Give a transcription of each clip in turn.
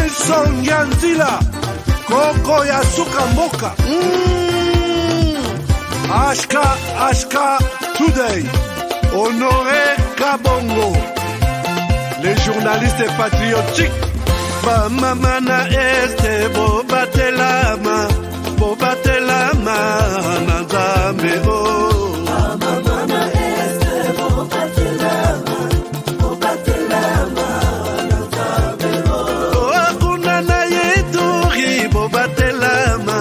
Wilson Nyanzila, Koko ya Suka Mboka. Ashka Today, Honoré Kabongo, les journalistes patriotiques. Bamamana este bobatelama nanzambe o. Bamamana este bobatelama nanzambe o. Akuna na yeturi bobatelama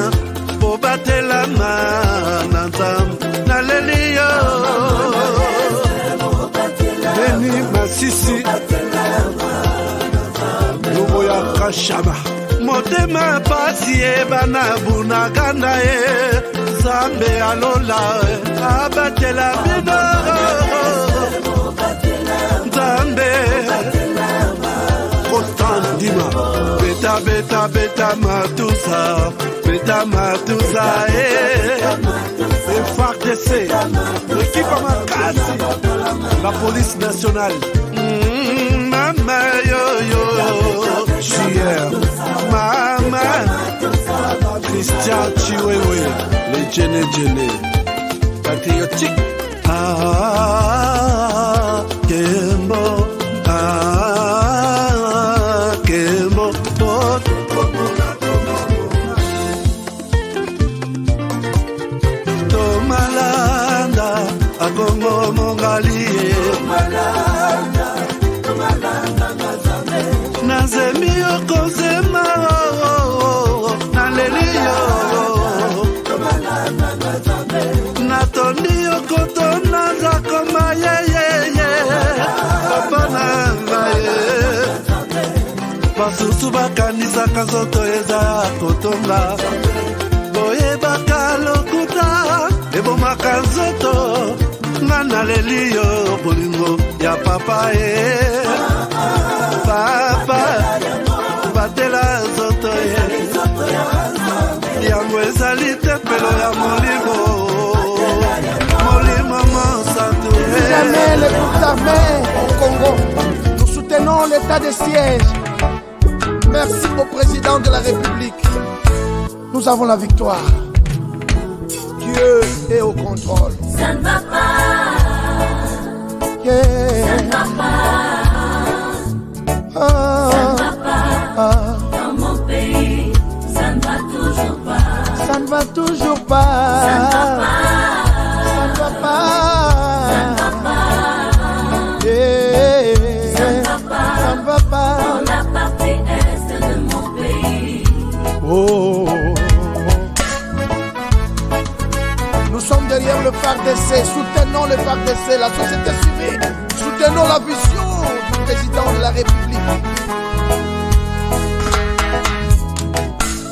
nanzambe naleliyo. Beni Masisi Kashama motema pasi bana bunagana zambe alola abatela bino zambe Constant Dima beta matusa FARDC l'équipe Makasi la police nationale mama yo Chier, Mama, Christian Chiwewe, les Djene, patriotique. Kembo, Tomalanda, Agongo Mongali, Nazemi okozema naleliyo natondi okotona zakoma yeyeye papa nangaye basusu bakanisaka nzoto eza kotonga boyebaka lokuta ebomaka nzoto nga naleliyo bolingo ya papa Papa, batela zoto yango ezali tempelo ya molimo monsanto. Jamais les groupes armés au Congo. Nous soutenons l'état de siège. Merci au président de la République. Nous avons la victoire. Dieu est au contrôle. Ça ne va pas. Yeah. Ça ne va pas. Ça ne va pas dans mon pays, ça ne va toujours pas. Ça ne va toujours pas. Ça ne va pas. Ça ne va pas. Ça ne va pas. Yeah. Ça ne va pas. Ça ne va pas. Dans la partie est de mon pays. Oh. Nous sommes derrière le FARDC, soutenons le FARDC, la société civile, soutenons la vision du président de la République.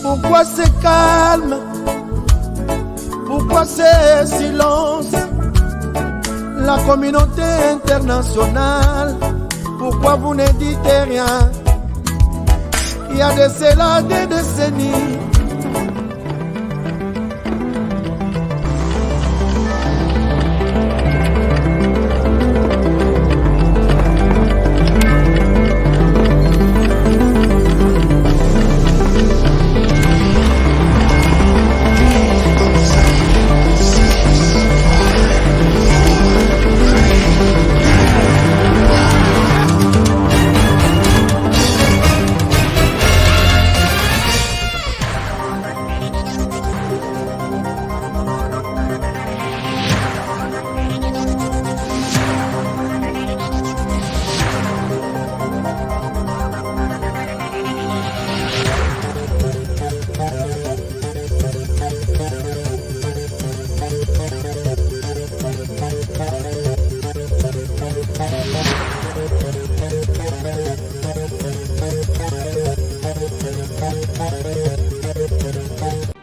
Pourquoi c'est calme? Pourquoi c'est silence? La communauté internationale, pourquoi vous ne dites rien? Il y a de cela des décennies.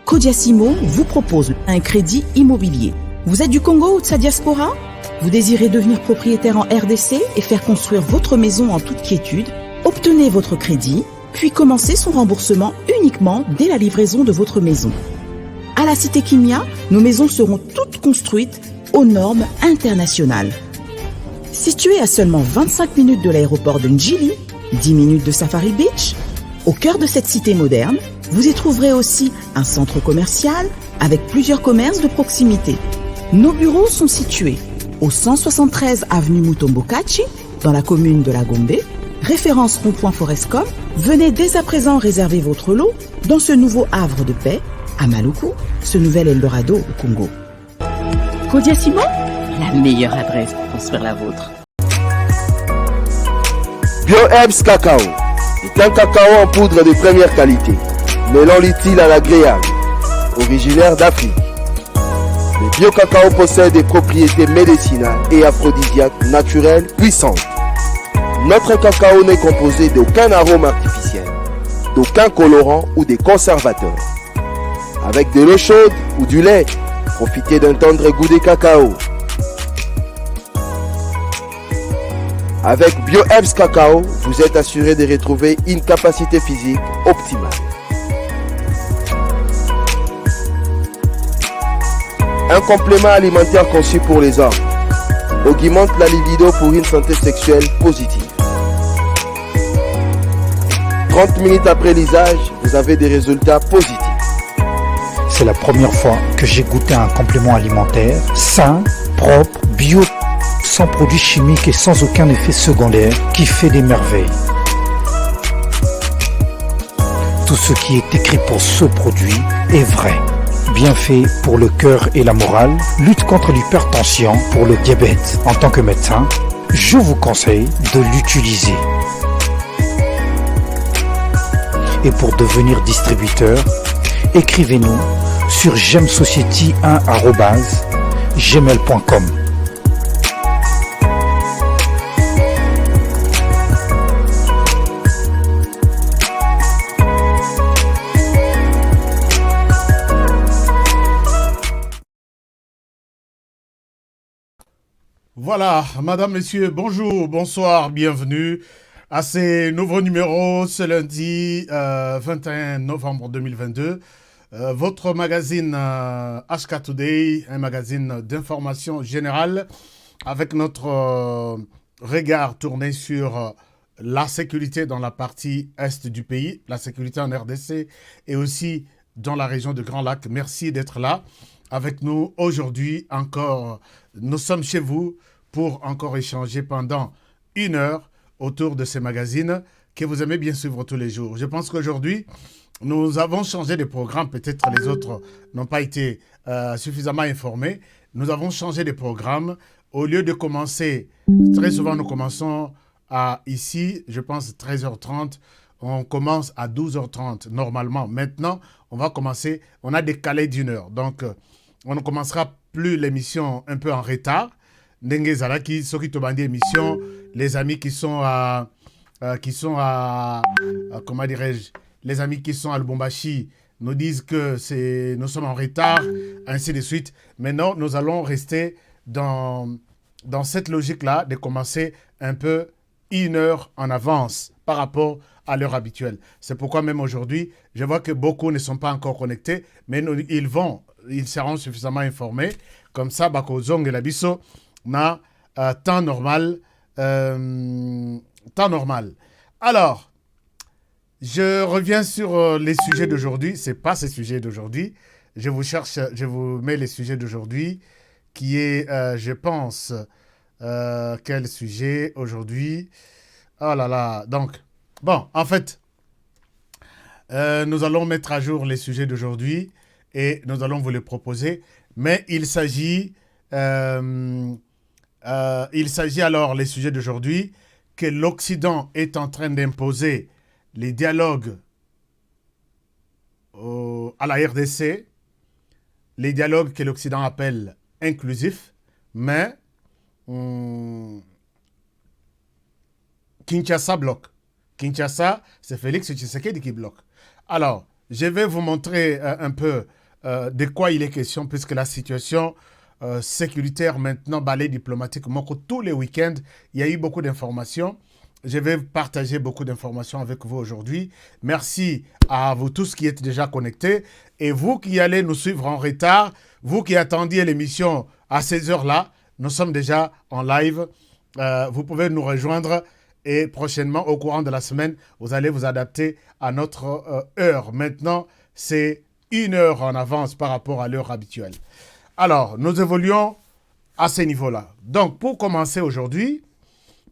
Kodiasimo vous propose un crédit immobilier. Vous êtes du Congo ou de sa diaspora? Vous désirez devenir propriétaire en RDC et faire construire votre maison en toute quiétude? Obtenez votre crédit, puis commencez son remboursement uniquement dès la livraison de votre maison. À la Cité Kimia, nos maisons seront toutes construites aux normes internationales. Située à seulement 25 minutes de l'aéroport de Njili, 10 minutes de Safari Beach, Au cœur de cette cité moderne, vous y trouverez aussi un centre commercial avec plusieurs commerces de proximité. Nos bureaux sont situés au 173 avenue Mutombokachi, dans la commune de La Gombe, référence rond-point Forescom. Venez dès à présent réserver votre lot dans ce nouveau havre de paix à Maluku, ce nouvel Eldorado au Congo. Kodiasimo, la meilleure adresse pour construire la vôtre. BioHerbs Cacao est un cacao en poudre de première qualité, mêlant l'utile à l'agréable, originaire d'Afrique. Le bio-cacao possède des propriétés médicinales et aphrodisiaques naturelles puissantes. Notre cacao n'est composé d'aucun arôme artificiel, d'aucun colorant ou des conservateurs. Avec de l'eau chaude ou du lait, profitez d'un tendre goût de cacao. Avec BioHerbs Cacao, vous êtes assuré de retrouver une capacité physique optimale. Un complément alimentaire conçu pour les hommes augmente la libido pour une santé sexuelle positive. 30 minutes après l'usage, vous avez des résultats positifs. C'est la première fois que j'ai goûté un complément alimentaire sain, propre, bio, sans produits chimiques et sans aucun effet secondaire qui fait des merveilles. Tout ce qui est écrit pour ce produit est vrai. Bien fait pour le cœur et la morale, lutte contre l'hypertension, pour le diabète. En tant que médecin, je vous conseille de l'utiliser. Et pour devenir distributeur, écrivez-nous sur gemsociety1@gmail.com. Voilà, madame, messieurs, bonjour, bonsoir, bienvenue à ces nouveaux numéros ce lundi 21 novembre 2022. Votre magazine HK Today, un magazine d'information générale avec notre regard tourné sur la sécurité dans la partie est du pays, la sécurité en RDC et aussi dans la région de Grand Lac. Merci d'être là avec nous aujourd'hui encore. Nous sommes chez vous pour encore échanger pendant 1 heure autour de ces magazines que vous aimez bien suivre tous les jours. Je pense qu'aujourd'hui, nous avons changé de programme. Peut-être les autres n'ont pas été suffisamment informés. Nous avons changé de programme. Au lieu de commencer, très souvent nous commençons à ici, je pense 13h30, on commence à 12h30 normalement. Maintenant, on va commencer, on a décalé d'1 heure. Donc, on ne commencera plus l'émission un peu en retard. Ndenge Zalaki, ceux qui te bandent l'émission, les amis qui sont à comment dirais-je, les amis qui sont à Lubumbashi nous disent que nous sommes en retard, ainsi de suite. Maintenant, nous allons rester dans cette logique-là de commencer un peu 1 heure en avance par rapport à l'heure habituelle. C'est pourquoi même aujourd'hui, je vois que beaucoup ne sont pas encore connectés, mais ils seront suffisamment informés. Comme ça, Bakozong et Labisso, na temps normal. Alors, je reviens sur les sujets d'aujourd'hui. Ce n'est pas ces sujets d'aujourd'hui. Je vous mets les sujets d'aujourd'hui, qui est, je pense, quel sujet aujourd'hui? Oh là là, donc, bon, en fait, nous allons mettre à jour les sujets d'aujourd'hui et nous allons vous les proposer. Mais il s'agit alors, les sujets d'aujourd'hui, que l'Occident est en train d'imposer les dialogues à la RDC, les dialogues que l'Occident appelle inclusifs, mais Kinshasa bloque. Kinshasa, c'est Félix Tshisekedi qui bloque. Alors, je vais vous montrer un peu de quoi il est question, puisque la situation sécuritaire maintenant balaye diplomatiquement. Tous les week-ends, il y a eu beaucoup d'informations. Je vais partager beaucoup d'informations avec vous aujourd'hui. Merci à vous tous qui êtes déjà connectés. Et vous qui allez nous suivre en retard, vous qui attendiez l'émission à ces heures-là, nous sommes déjà en live. Vous pouvez nous rejoindre Et prochainement, au courant de la semaine, vous allez vous adapter à notre heure. Maintenant, c'est 1 heure en avance par rapport à l'heure habituelle. Alors, nous évoluons à ce niveau-là. Donc, pour commencer aujourd'hui,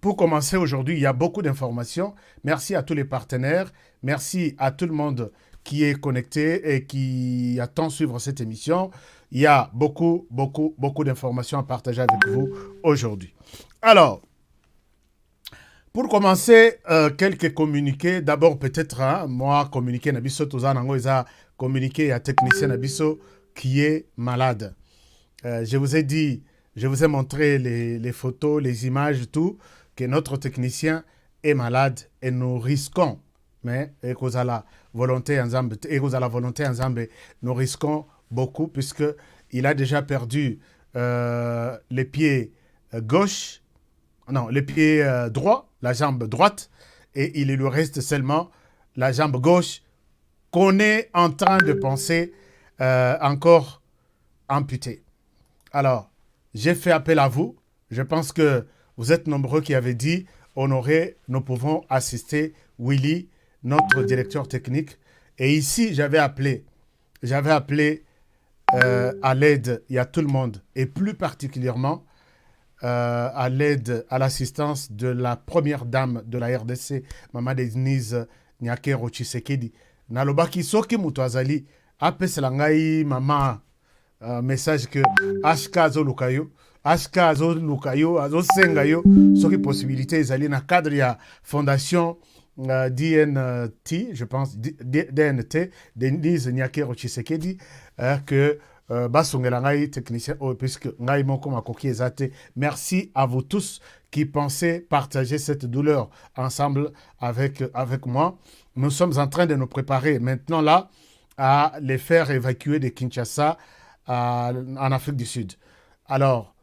il y a beaucoup d'informations. Merci à tous les partenaires. Merci à tout le monde qui est connecté et qui attend suivre cette émission. Il y a beaucoup d'informations à partager avec vous aujourd'hui. Alors, pour commencer, quelques communiqués. D'abord, peut-être, moi, communiqué Nabiso Tozanango, ils ont communiqué à technicien Nabiso qui est malade. Je vous ai dit, je vous ai montré les photos, les images, tout, que notre technicien est malade et nous risquons, mais et cause à la volonté en Zambie, nous risquons beaucoup puisqu'il a déjà perdu les pieds gauche, non, les pieds droit, la jambe droite, et il lui reste seulement la jambe gauche qu'on est en train de penser encore amputée. Alors, j'ai fait appel à vous. Je pense que vous êtes nombreux qui avez dit, Honoré, nous pouvons assister Willy, notre directeur technique. Et ici, j'avais appelé à l'aide, il y a tout le monde, et plus particulièrement à l'aide, à l'assistance de la première dame de la RDC, Maman Denise Nyakero Tshisekedi. Nalobaki soki mutu azali apesela ngai mama message que HK azolukayo azosenga yo soki possibilité ezali na cadre ya fondation DNT, je pense DNT, Denise Nyakero Tshisekedi, que basongela ngai technicien puisque ngai moko makoki ezate. Merci à vous tous qui pensez partager cette douleur ensemble avec moi. Nous sommes en train de nous préparer maintenant là à les faire évacuer de Kinshasa en Afrique du Sud. Alors,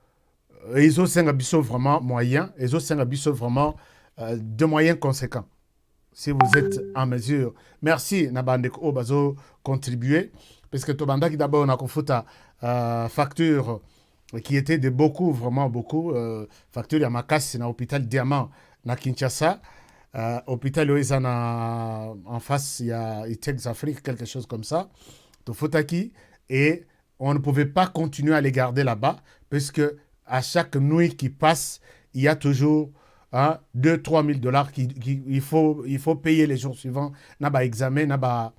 ils ont vraiment moyens, vraiment de moyens conséquents. Si vous êtes en mesure, merci Nabandeko Obazo contribuer, parce que Tobanda qui d'abord on a confuta facture qui était de beaucoup, vraiment beaucoup, facture à Makassi, dans l'hôpital Diamant, na Kinshasa, hôpital Oezana en face, il y a Itex Afrique, quelque chose comme ça, Tofutaki, et on ne pouvait pas continuer à les garder là-bas, puisque à chaque nuit qui passe, il y a toujours 2-3 000 $ qu'il faut payer les jours suivants. Naba examen, naba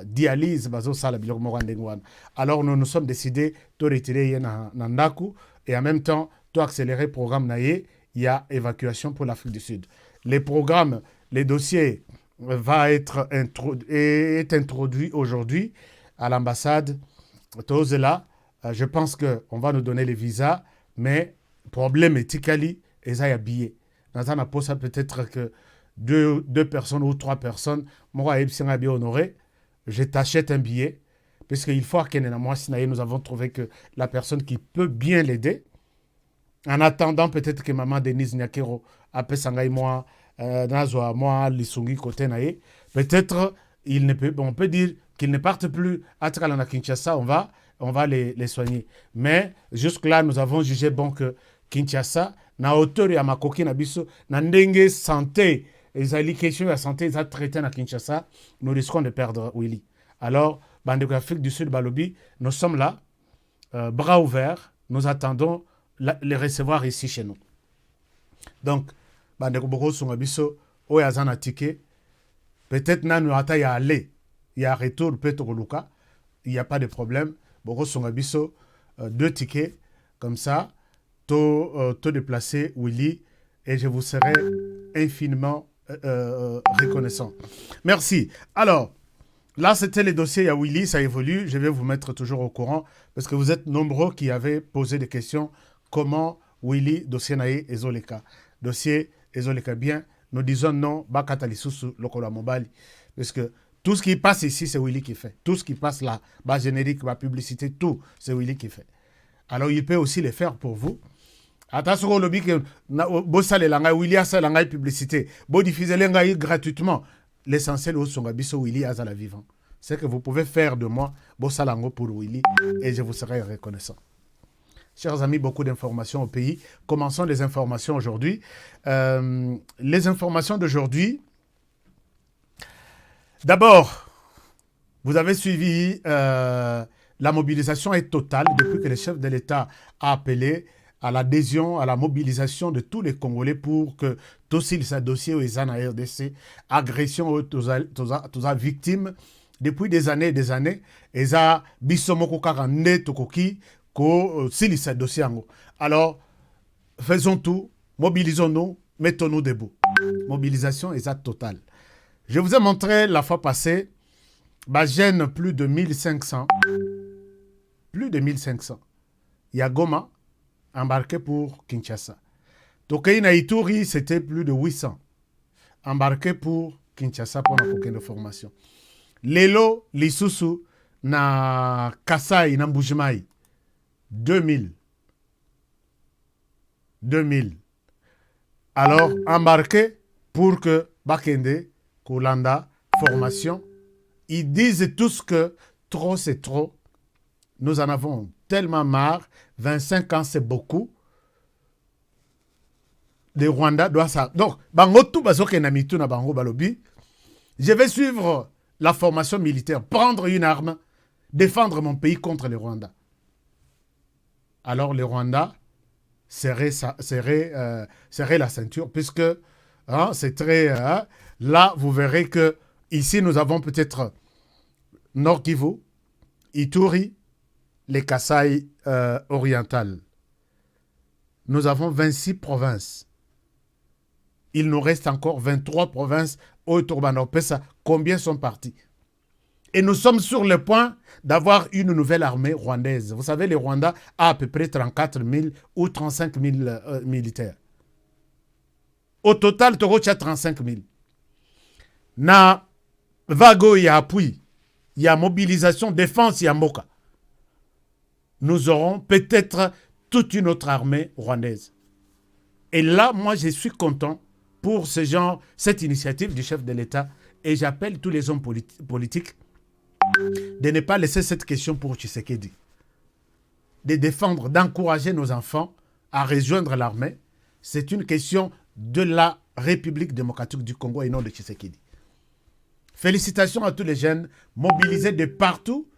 dialyse, bazo sala biloko moko ndenge wana. Alors nous nous sommes décidés de retirer na ndaku et en même temps de accélérer le programme naye. Il y a évacuation pour l'Afrique du Sud. Les programmes, les dossiers va être introduit aujourd'hui à l'ambassade. Là, je pense qu'on va nous donner les visas, mais problème éthiquement, et ça y a billet. Dans un apport, ça peut être que deux personnes ou 3 personnes, moi, honoré, je t'achète un billet, parce qu'il faut que nous avons trouvé que la personne qui peut bien l'aider, en attendant peut-être que maman Denise Nyakero appelle Sangai moi, Nazwa moi, Lisungi côté naïe, peut-être on peut dire qu'ils ne partent plus à Tralana Kinshasa, on va les soigner. Mais jusque-là, nous avons jugé bon que Kinshasa, na hauteur ya makoki na biso, na ndenge santé, les questions de la santé, ils ont traité à Kinshasa, nous risquons de perdre Willy. Alors, Bandeko Afrique du Sud, Balobi, nous sommes là, bras ouverts, nous attendons les recevoir ici chez nous. Donc, Bandeko Boko Sungabiso, Oyazana ticket, peut-être nous attendons à aller, il y a retour, peut-être au Luka, il n'y a pas de problème. Boko Sungabiso, 2 tickets, comme ça, tout déplacer Willy, et je vous serai infiniment reconnaissant. Merci. Alors, là, c'était les dossiers. Il y a Willy, ça évolue. Je vais vous mettre toujours au courant parce que vous êtes nombreux qui avez posé des questions. Comment Willy, dossier naïe, Ezoleka. Dossier Ezoleka bien. Nous disons non, Bakata Lisusu, Lokola Mobali. Parce que tout ce qui passe ici, c'est Willy qui fait. Tout ce qui passe là, bas générique, bas publicité, tout, c'est Willy qui fait. Alors, il peut aussi les faire pour vous. Attention au lobby que bossa les langues Willy a sa langue publicité, bo diffuser les langues gratuitement. L'essentiel au songabiso Willy a la vivant. C'est que vous pouvez faire de moi bossa langue pour Willy et je vous serai reconnaissant. chers amis, beaucoup d'informations au pays. Commençons les informations aujourd'hui. Les informations d'aujourd'hui. D'abord, vous avez suivi, la mobilisation est totale depuis que le chef de l'État a appelé à l'adhésion, à la mobilisation de tous les Congolais pour que tous ces dossiers aux RDC, agression aux victimes, depuis des années, et ça, bisomoko kakande tokoki, ko silisa dossier ango. Alors, faisons tout, mobilisons-nous, mettons-nous debout. Mobilisation exacte totale. Je vous ai montré la fois passée, gêne plus de 1500. Plus de 1500. Il y a Goma, embarqué pour Kinshasa. Tokeina Ituri, c'était plus de 800. Embarqué pour Kinshasa pour la formation. Lelo, Lisusu, na Kasai, na Mbujimai, 2000. 2000. Alors, embarqué pour que Bakende, Kolanda, formation, ils disent tous que trop c'est trop. Nous en avons tellement marre. 25 ans, c'est beaucoup. Le Rwanda doit ça. Donc, je vais suivre la formation militaire, prendre une arme, défendre mon pays contre le Rwanda. Alors, le Rwanda serrait la ceinture, puisque c'est très... là, vous verrez que ici, nous avons peut-être Nord Kivu, Ituri, les Kasaï orientales. Nous avons 26 provinces. Il nous reste encore 23 provinces au Turbanopesa. Combien sont partis? Et nous sommes sur le point d'avoir une nouvelle armée rwandaise. Vous savez, le Rwanda a à peu près 34 000 ou 35 000 militaires. Au total, Togo a 35 000. Na Vago, il y a appui. Il y a mobilisation, défense, il y a Moka. Nous aurons peut-être toute une autre armée rwandaise. Et là, moi, je suis content pour cette initiative du chef de l'État. Et j'appelle tous les hommes politiques de ne pas laisser cette question pour Tshisekedi. De défendre, d'encourager nos enfants à rejoindre l'armée. C'est une question de la République démocratique du Congo et non de Tshisekedi. Félicitations à tous les jeunes mobilisés de partout.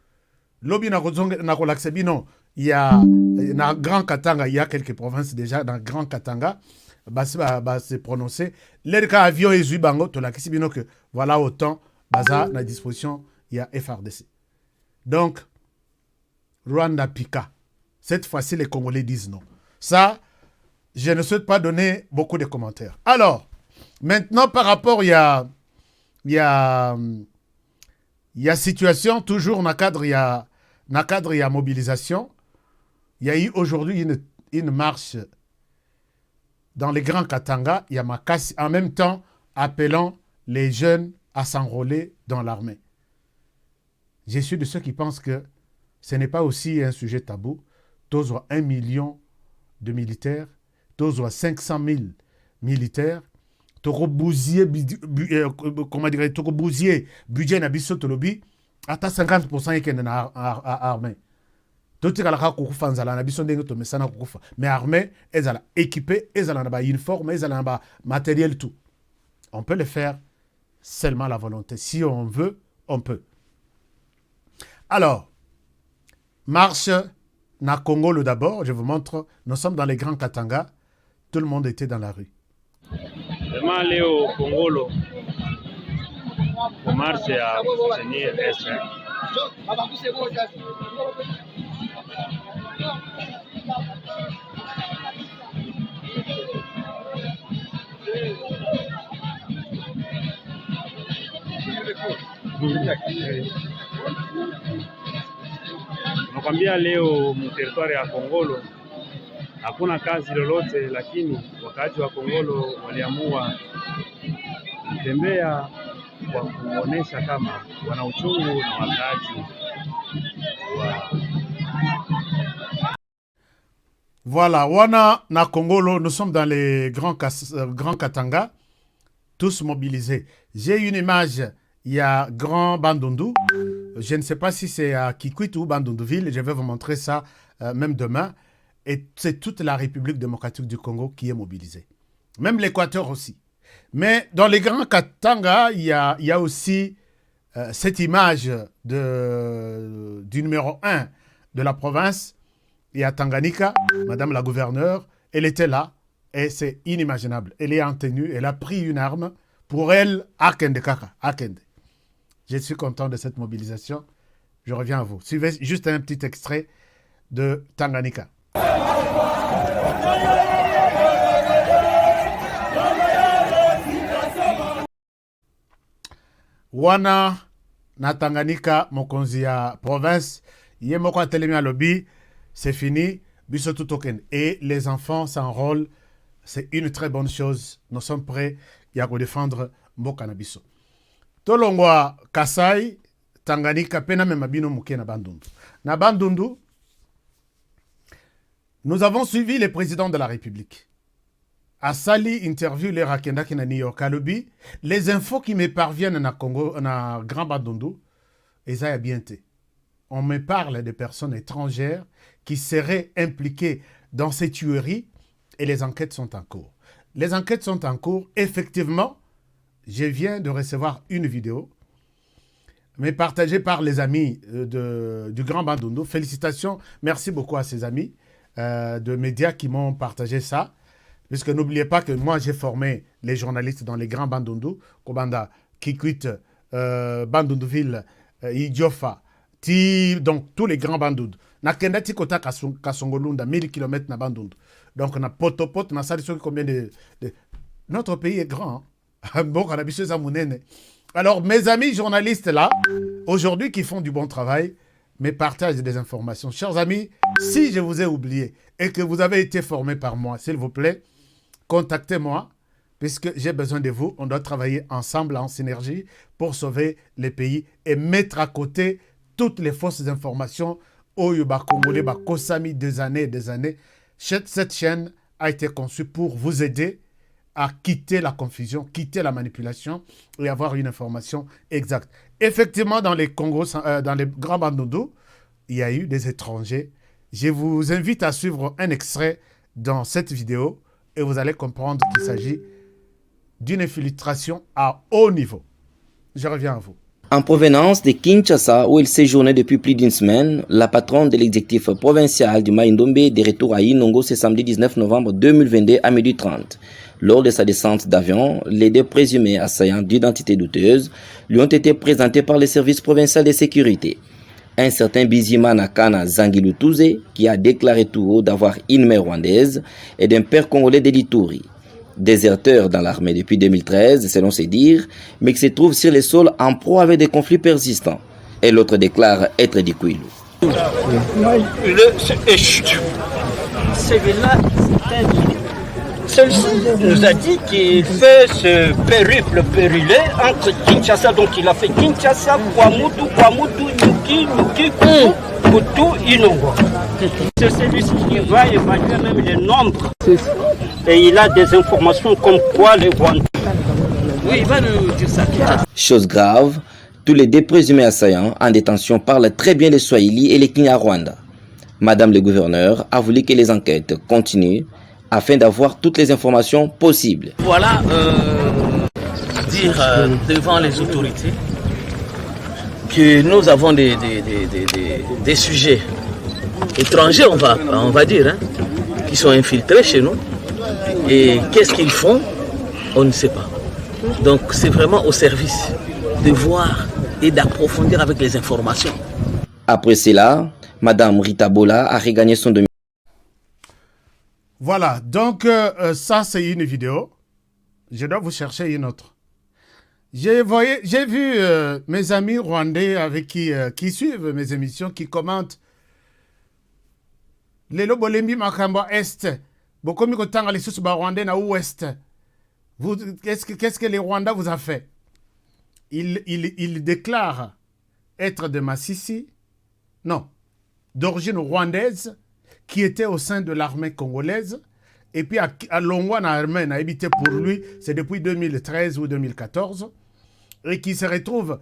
Lobi Nakolaksebino, il y a dans Grand Katanga, il y a quelques provinces déjà dans Grand Katanga, c'est prononcé. L'Erka avion et Zubango, Tolakisibino que voilà autant, baza na disposition, il y a FRDC. Donc, Rwanda Pika. Cette fois-ci, les Congolais disent non. Ça, je ne souhaite pas donner beaucoup de commentaires. Alors, maintenant, par rapport, il y a situation, toujours dans le cadre, il y a mobilisation. Il y a eu aujourd'hui une marche dans les Grands Katanga. Il y a Makassi, en même temps, appelant les jeunes à s'enrôler dans l'armée. Je suis de ceux qui pensent que ce n'est pas aussi un sujet tabou. Tous ont 1 million de militaires, tous ont 500 000 militaires. Toko bousiller, comment dire, toko bousiller, budget na biso tolobi, ata 50% yeke na armée. Toti kalaka kukufa nzala na biso ndenge to mesana kukufa. Mais armée, ezala équipée, ezala na ba uniforme, ezala na ba matériel tout. On peut le faire seulement la volonté. Si on veut, on peut. Alors, marche na Congolo d'abord, je vous montre, nous sommes dans les Grands Katanga, tout le monde était dans la rue. Vraiment, Léo Congolo, pour marcher à soutenir Est. Nakwambia leo mteritori ya Kongolo hakuna kazi lolote, lakini wakaaji wa Kongolo waliamua kutembea kwa kuonesha kama wana uchungu na wakaaji wa... Voilà, wana na Kongolo, nous sommes dans les grands Katanga, tous mobilisés. J'ai une image, il y a Grand Bandundu. Je ne sais pas si c'est à Kikwit ou Bandunduville, je vais vous montrer ça même demain. Et c'est toute la République démocratique du Congo qui est mobilisée. Même l'Équateur aussi. Mais dans les grands Katanga, il y a aussi cette image du numéro 1 de la province. Il y a Tanganyika, Madame la gouverneure, elle était là et c'est inimaginable. Elle est en tenue, elle a pris une arme pour elle, Akende Kaka, Akende. Je suis content de cette mobilisation. Je reviens à vous. Suivez juste un petit extrait de Tanganyika. Wana na Tanganyika mokonzi ya province ye moko atelemi à lobby, c'est fini biso tout token et les enfants s'enrôlent, c'est une très bonne chose. Nous sommes prêts ya ko défendre mboka na biso. Tolongwa Kasai Tanganyika pena mema bino muke na Bandundu. Na Bandundu, nous avons suivi les présidents de la République. À Sali interview les Rakenda qui na New York Alobi, les infos qui me parviennent na Congo na Grand Bandundu, et ça y a bien été. On me parle de personnes étrangères qui seraient impliquées dans ces tueries et les enquêtes sont en cours. Les enquêtes sont en cours. Effectivement, je viens de recevoir une vidéo, mais partagée par les amis du Grand Bandundu. Félicitations, merci beaucoup à ces amis de médias qui m'ont partagé ça. Puisque n'oubliez pas que moi, j'ai formé les journalistes dans les grands Bandundu, Kobanda, Kikwit, Bandunduville, Idiofa, donc tous les grands Bandundu. Na kenda ti kota Kasongolunda, 1000 km na Bandundu. Donc na potopot, na sali combien de... Notre pays est grand. Hein? Bon, on a biché ça mounene. Alors, mes amis journalistes là, aujourd'hui qui font du bon travail, mais partagent des informations. Chers amis, si je vous ai oublié et que vous avez été formés par moi, s'il vous plaît, contactez-moi, puisque j'ai besoin de vous. On doit travailler ensemble, en synergie, pour sauver les pays et mettre à côté toutes les fausses informations. Oyuba Congolais, Kosami, des années et des années. Cette chaîne a été conçue pour vous aider à quitter la confusion, quitter la manipulation et avoir une information exacte. Effectivement, dans les Congos, dans les grands Bandundu, il y a eu des étrangers. Je vous invite à suivre un extrait dans cette vidéo et vous allez comprendre qu'il s'agit d'une infiltration à haut niveau. Je reviens à vous. En provenance de Kinshasa, où il séjournait depuis plus d'une semaine, la patronne de l'exécutif provincial du Mai-Ndombe est de retour à Inongo ce samedi 19 novembre 2022 à 12h30. Lors de sa descente d'avion, les deux présumés assaillants d'identité douteuse lui ont été présentés par les services provinciaux de sécurité. Un certain Bizima Nakana Zangilutuze, qui a déclaré tout haut d'avoir une mère rwandaise et d'un père congolais de l'Ituri. Déserteur dans l'armée depuis 2013, selon ses dires, mais qui se trouve sur les sols en proie avec des conflits persistants. Et l'autre déclare être du Kwilu. Celui-ci nous a dit qu'il fait ce périple périllé entre Kinshasa, donc il a fait Kinshasa, Kwamutu, Nyuki, Kutu, Inongo. C'est celui-ci qui va évaluer même les nombres. Et il a des informations comme quoi les Rwandais. Oui, il va nous dire ça. Chose grave, tous les deux présumés assaillants en détention parlent très bien le Swahili et le Kinyarwanda. Madame le gouverneur a voulu que les enquêtes continuent afin d'avoir toutes les informations possibles. Voilà, dire devant les autorités que nous avons des sujets étrangers, on va dire, hein, qui sont infiltrés chez nous. Et qu'est-ce qu'ils font? On ne sait pas. Donc c'est vraiment au service de voir et d'approfondir avec les informations. Après cela, Madame Rita Bola a regagné son domicile. Voilà, donc ça c'est une vidéo. Je dois vous chercher une autre. J'ai vu mes amis rwandais avec qui suivent mes émissions, qui commentent. Lelo bolembi makambo est. Bokomi kotanga les sous rwandais na ouest. Qu'est-ce que les Rwandais vous a fait? Il déclare être de Massissi, non, d'origine rwandaise, qui était au sein de l'armée congolaise, et puis à Longwa, l'armée a habité pour lui, c'est depuis 2013 ou 2014, et qui se retrouve...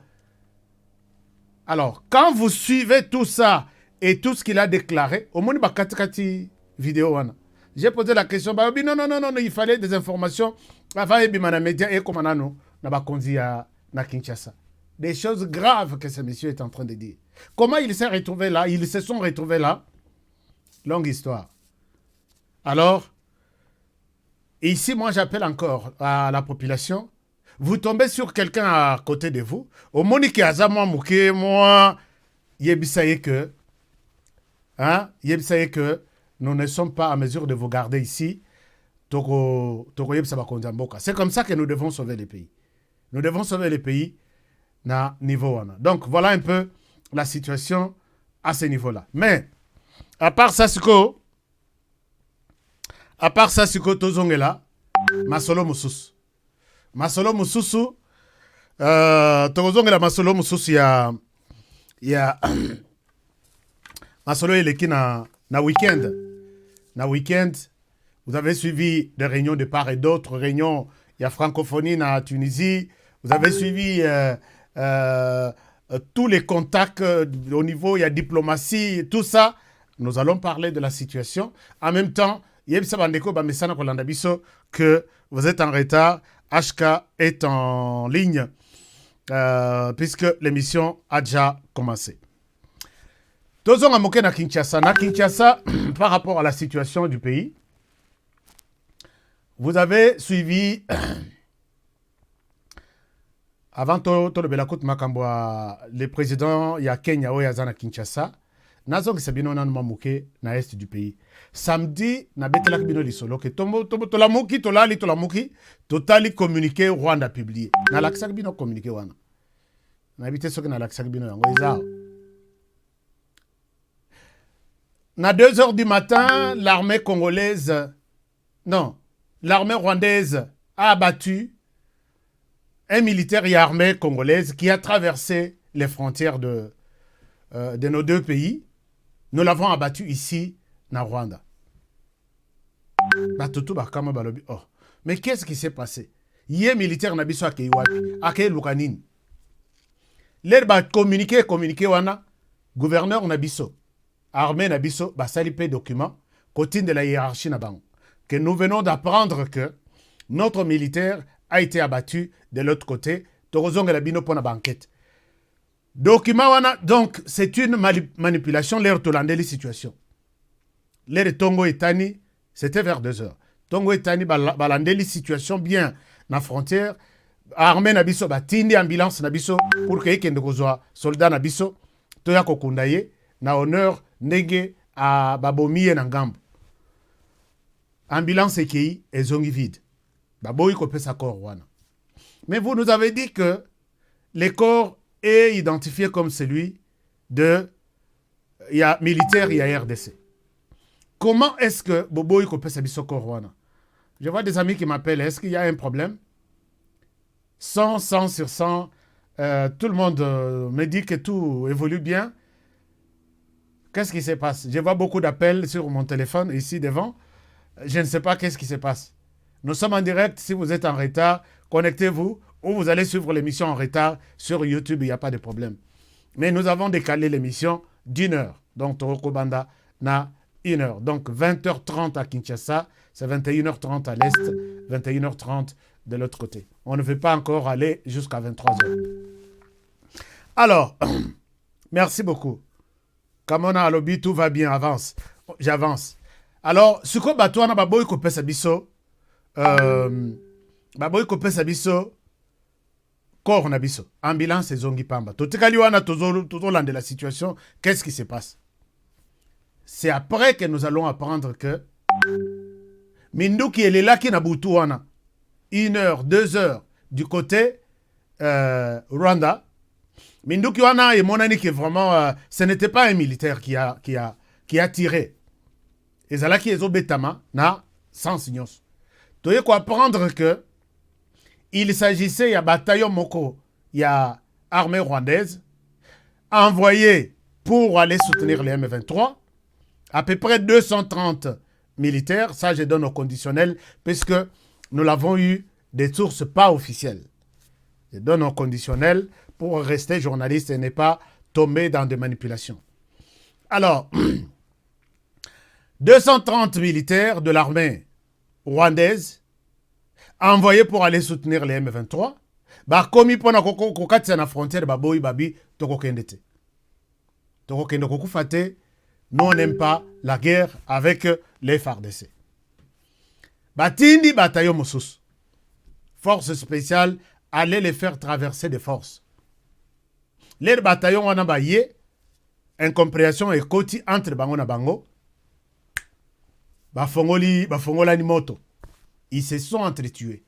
Alors, quand vous suivez tout ça, et tout ce qu'il a déclaré, au moins, vidéo wana. J'ai posé la question, bah, non, non, non, non, il fallait des informations avant de les médias et comme on a conduit à Kinshasa. Des choses graves que ce monsieur est en train de dire. Comment il s'est retrouvé là? Ils se sont retrouvés là. Longue histoire. Alors, ici, moi, j'appelle encore à la population. Vous tombez sur quelqu'un à côté de vous. Au Monique Azamwa Mouké, moi, yebisaye que, que nous ne sommes pas à mesure de vous garder ici. C'est comme ça que nous devons sauver les pays. Nous devons sauver les pays na niveau. Donc, voilà un peu la situation à ce niveau-là. Mais, à part ça, Tozongela, Masolo Moussus. Masolo Moussusu, Tozongela Masolo Moussus, il y a Masolo Eleki na week-end. Na week-end, vous avez suivi des réunions de part et d'autre, réunions, il y a francophonie na Tunisie, vous avez suivi tous les contacts au niveau, il y a diplomatie, tout ça. Nous allons parler de la situation. En même temps, que vous êtes en retard, HK est en ligne, puisque l'émission a déjà commencé. Tozong amoke na Kinshasa. Na Kinshasa, par rapport à la situation du pays, vous avez suivi, avant le Belakut Makambwa, le président ya Kenya Oyazana Kinshasa, Nazong Sabino nan mamuke na est du pays. Samedi, na betelak bino lisolo ke tolamuki, totali communiqué Rwanda publié. Na laksak bino communiqué wana. Na bité soki na laksak bino yango ezao. Na 2h du matin, l'armée rwandaise a abattu un militaire et armée congolaise qui a traversé les frontières de nos deux pays. Nous l'avons abattu ici, na Rwanda. Oh. Mais qu'est-ce qui s'est passé? Yé militaire nabiso ake lukanini. L'air ba communiqué wana, gouverneur nabiso, armée nabiso, ba salipe document, côté de la hiérarchie nabango. Que nous venons d'apprendre que notre militaire a été abattu de l'autre côté, torozonga la bino pona banquette. Document wana, donc c'est une manipulation, l'air tolande les situations. L'air Tongo Etani, c'était vers 2h. Tongo Etani balande les situations bien na frontière. Armée nabiso batindi ambulance nabiso pour que yekende kozwa soldat nabiso toya kokundaye na honneur ndenge a babomiye na ngambo. Ambulance ekei ezongi vide. Baboyi kopesa corps wana. Mais vous nous avez dit que les corps est identifié comme celui de militaire et RDC. Comment est-ce que Bobo Ikope Sabiso Korwana? Je vois des amis qui m'appellent. Est-ce qu'il y a un problème? 100 sur 100. Tout le monde me dit que tout évolue bien. Qu'est-ce qui se passe? Je vois beaucoup d'appels sur mon téléphone ici devant. Je ne sais pas qu'est-ce qui se passe. Nous sommes en direct. Si vous êtes en retard, connectez-vous ou vous allez suivre l'émission en retard sur YouTube. Il n'y a pas de problème. Mais nous avons décalé l'émission d'1 heure. Donc, Toroko Banda na 1 heure. Donc, 20h30 à Kinshasa. C'est 21h30 à l'Est, 21h30 de l'autre côté. On ne veut pas encore aller jusqu'à 23h. Alors, merci beaucoup. Kamona Alobi, tout va bien, avance. J'avance. Alors, ce que Batouana Baboy Kopé Sabiso, Baboy Kopé Sabiso, corps Nabiso, ambulance et Zongi Pamba. Totekaliwana, Tozoland de la situation, qu'est-ce qui se passe? C'est après que nous allons apprendre que Minduki est là qui n'a Boutouana. 1 heure, 2 heures du côté Rwanda. Minduki Wana et Monani qui est vraiment... ce n'était pas un militaire qui a tiré. Et Zalaki et Zobetama n'a sans signos. Tu dois apprendre que il s'agissait, il y a bataillon Moko, il y a armée rwandaise, envoyée pour aller soutenir les M23, à peu près 230 militaires, ça je donne au conditionnel, puisque nous l'avons eu des sources pas officielles. Je donne au conditionnel pour rester journaliste et ne pas tomber dans des manipulations. Alors, 230 militaires de l'armée rwandaise envoyés pour aller soutenir les M23. Bakomi pona kokatisa na frontière baboyi babi tokokende te. Tokokende kokufate. Nous on n'aime pas la guerre avec les FARDC. Batindi bataillon mosus. Force spéciale allait les faire traverser des forces. Les bataillons wana baye incompréhension et koti entre bango na bango. Bafongola ni moto. Ils se sont entretués.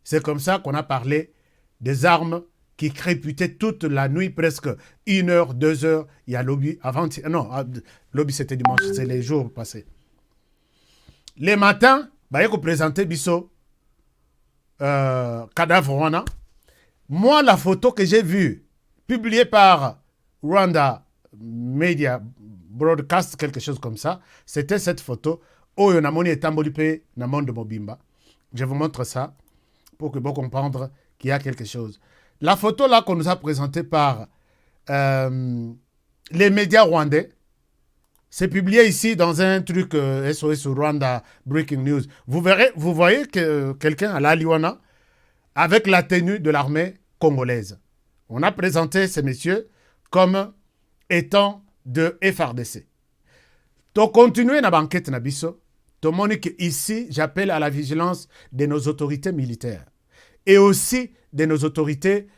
C'est comme ça qu'on a parlé des armes qui créputaient toute la nuit, presque 1 heure, 2 heures. Il y a lobby avant. Non, lobby c'était dimanche, c'est les jours passés. Les matins, il y a présenté Bisso cadavre Rwanda. Moi, la photo que j'ai vue, publiée par Rwanda Media Broadcast, quelque chose comme ça, c'était cette photo. Oyo namoni etambolipe na monde mobimba. Je vous montre ça pour que vous compreniez qu'il y a quelque chose. La photo là qu'on nous a présentée par les médias rwandais, c'est publié ici dans un truc SOS Rwanda Breaking News. Vous voyez que quelqu'un à l'Aliwana avec la tenue de l'armée congolaise. On a présenté ces messieurs comme étant de FARDC. Donc, continuer na banquette na biso. Monique, ici, j'appelle à la vigilance de nos autorités militaires et aussi de nos autorités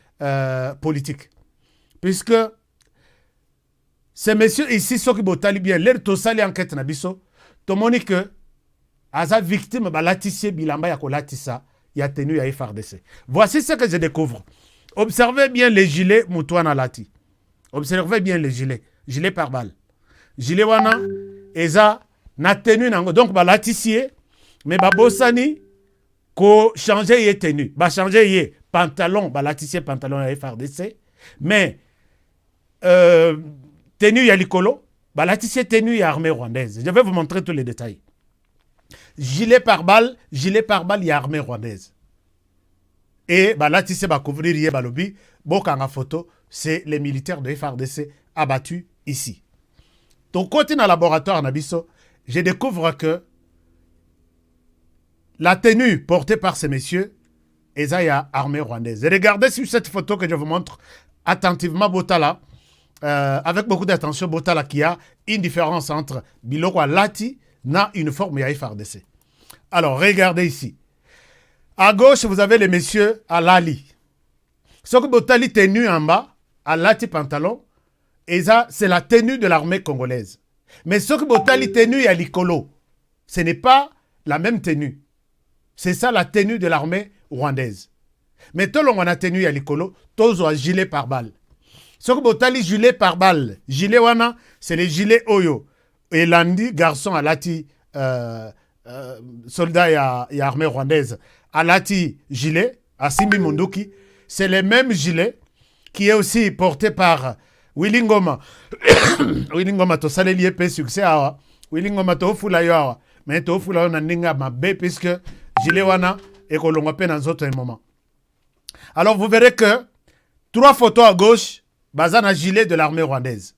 politiques. Puisque ces messieurs ici, ceux qui botali bien, l'air tosali enquête na biso, Monique, aza victime ba latissier bilamba ya kolatissa, ya tenu ya FARDC. Voici ce que je découvre. Observez bien les gilets Moutouana Lati. Observez bien les gilets. Gilet par balle. Gilet wana, eza na tenu nango. Donc, ba latissier, mais ba bossani, ko changer yé tenu. Ba changer yé pantalon, ba latissier pantalon ya FARDC. Mais, tenu ya likolo, ba latissier tenu ya armée rwandaise. Je vais vous montrer tous les détails. Gilet par balle ya armée rwandaise. Et bah là, tu sais, bah couvrir yé balobi, bokanga photo, c'est les militaires de FARDC abattus ici. Donc, côté dans le laboratoire Nabiso, je découvre que la tenue portée par ces messieurs est la armée rwandaise. Et regardez sur cette photo que je vous montre attentivement Botala, avec beaucoup d'attention, Botala qui a une différence entre Biloko Lati na uniforme et FARDC. Alors, regardez ici. À gauche, vous avez les messieurs à Lali. Ce que Botali tenue en bas, à Lati pantalon, et ça, c'est la tenue de l'armée congolaise. Mais ce que Botali tenue à Likolo, ce n'est pas la même tenue. C'est ça la tenue de l'armée rwandaise. Mais tout le monde a tenue à Likolo, tous ont gilet par balle. Ce que Botali gilet par balle, gilet wana, c'est les gilets Oyo. Et Landi, garçon à Lati, soldat et armée rwandaise, à Lati gilet, à Simbi Munduki, c'est les mêmes gilets qui est aussi porté par Willy Ngoma. Willy Ngoma to saleli epé succès awa. Willy Ngoma to fula yo awa. Mais to fula yo na ninga mabe puisque gilet wana et kolonga pe dans autre moment. Alors vous verrez que 3 photos à gauche, bazana gilet de l'armée rwandaise.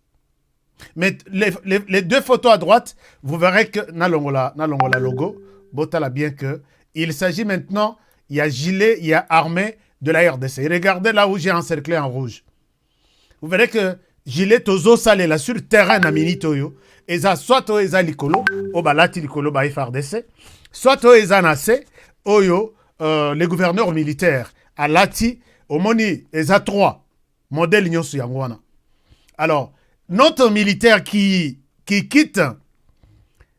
Mais les 2 photos à droite, vous verrez que nalongola logo, botala bien que il s'agit maintenant, il y a gilet, il y a armée de la RDC. Et regardez là où j'ai encerclé en rouge. Vous verrez que gilet tozo salé là sur le terrain na minitoyo, et ça soit to eza likolo, o balati likolo ba FARDC, soit to eza nase, oyo les gouverneurs militaires à lati, au moni eza 3 modèles nyosu yangwana. Alors, notre militaire qui quitte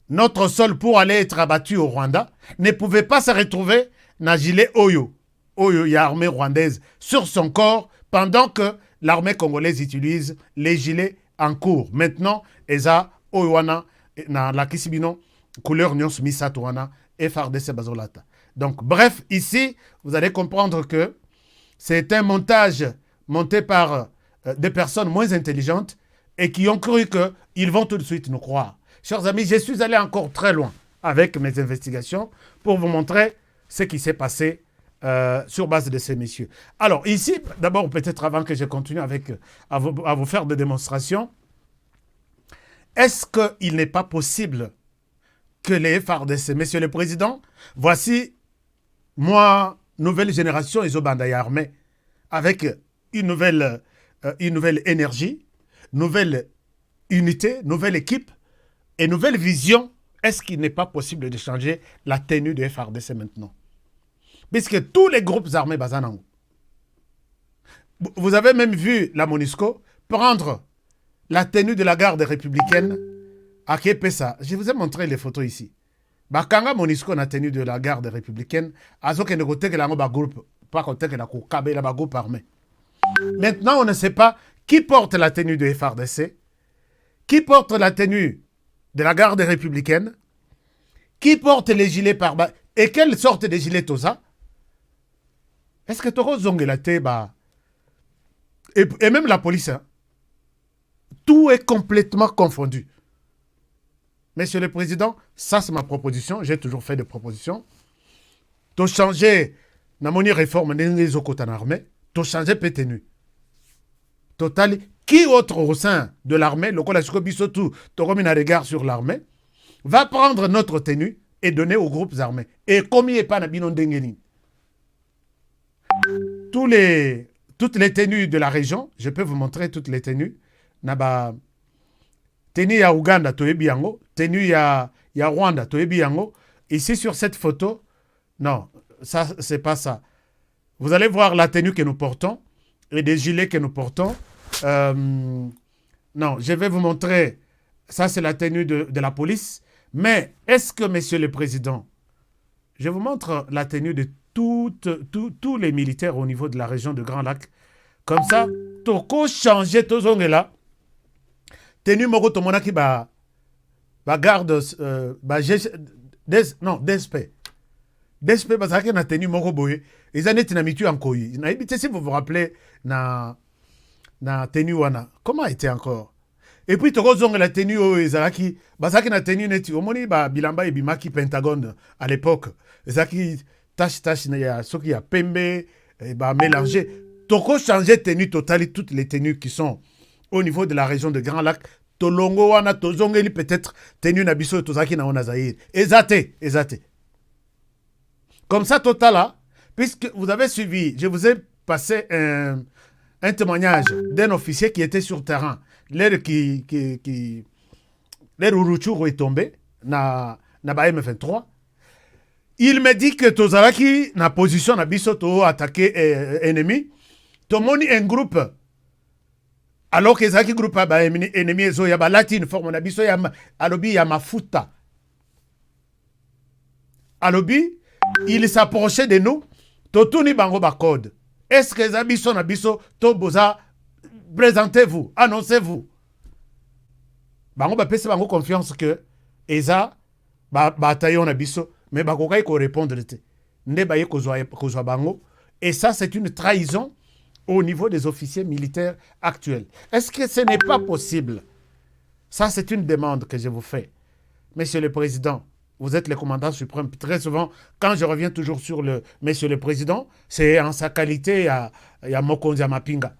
notre sol pour aller être abattu au Rwanda ne pouvait pas se retrouver dans gilet Oyo. Oyo, il y a l'armée rwandaise sur son corps pendant que l'armée congolaise utilise les gilets en cours. Maintenant, Eza Oyoana, dans la Kisibino, couleur Nyons Misatouana, et FARDC Bazolata. Donc, bref, ici, vous allez comprendre que c'est un montage monté par des personnes moins intelligentes et qui ont cru qu'ils vont tout de suite nous croire. Chers amis, je suis allé encore très loin avec mes investigations pour vous montrer ce qui s'est passé sur base de ces messieurs. Alors ici, d'abord peut-être avant que je continue à vous faire des démonstrations, est-ce qu'il n'est pas possible que les FARDC. Monsieur le Président, voici, moi, nouvelle génération, ils ont bandé armée, avec une nouvelle énergie, nouvelle unité, nouvelle équipe et nouvelle vision. Est-ce qu'il n'est pas possible de changer la tenue de FARDC maintenant? Puisque tous les groupes armés Bazanango. Vous avez même vu la MONUSCO prendre la tenue de la garde républicaine à Kepesa. Je vous ai montré les photos ici. Bakanga MONUSCO na tenue de la garde républicaine, azoke ne côté que la groupe, pas côté que la Kokabe la groupe armé. Maintenant, on ne sait pas qui porte la tenue de FARDC, qui porte la tenue de la garde républicaine, qui porte les gilets par bas, et quelle sorte de gilets tout ça? Est-ce que Toro Zongelate, et même la police, hein? Tout est complètement confondu. Monsieur le Président, ça c'est ma proposition, j'ai toujours fait des propositions. Tu changer la réforme des autres armée, tu changer pétenu. Total, qui autre au sein de l'armée, le collège Kobisotou, tu remets un regard sur l'armée, va prendre notre tenue et donner aux groupes armés. Et comme il n'est pas Nabinon Dengeni, toutes les tenues de la région, je peux vous montrer toutes les tenues. Naba tenue ya Ouganda, toyebi yango, tenue ya Rwanda, toyebi yango. Ici sur cette photo, non, ça c'est pas ça. Vous allez voir la tenue que nous portons et des gilets que nous portons. Non, je vais vous montrer. Ça c'est la tenue de la police. Mais est-ce que, Monsieur le Président, je vous montre la tenue de tous les militaires au niveau de la région de Grand Lac. Comme ça, toko changer tous les là. Tenue moko tomonaki ba garde non DSP. DSP bazaki na tenue moko boye. Ils en étaient namitu en koyi. Na habité si vous vous rappelez na tenue wana. Comment était encore? Et puis toko zonga la tenue o ezalaki bazaki na tenue neti omoni ba bilamba et bimaki Pentagone à l'époque. Ezaki tache na ya soki ya pembe et ba mélanger. Toko changer tenue totale toutes les tenues qui sont au niveau de la région de Grand Lac, Tolongo wana tozongeli peut-être tenu na biso tozaki na ona Zaïre. Ezate. Comme ça total là, puisque vous avez suivi, je vous ai passé un témoignage d'un officier qui était sur terrain. L'air Uruchuru est tombé na ba M23. Il me dit que tozalaki na position na biso to attaquer ennemi. Tomoni un groupe. Alors que Zaki groupe a ennemi ezo ya balati une forme na biso ya alobi ya mafuta. Alobi, il s'approchait de nous, totuni bango ba code. Est-ce que zabiso na biso to boza présentez-vous, annoncez-vous. Bango ba pese bango confiance que eza ba taillon na biso mais ba kokai ko répondre te. Nde ba ye kozwa bango et ça c'est une trahison au niveau des officiers militaires actuels. Est-ce que ce n'est pas possible? Ça, c'est une demande que je vous fais. Monsieur le Président, vous êtes le commandant suprême. Très souvent, quand je reviens toujours sur le Monsieur le Président, c'est en sa qualité à Mokonzi Mapinga.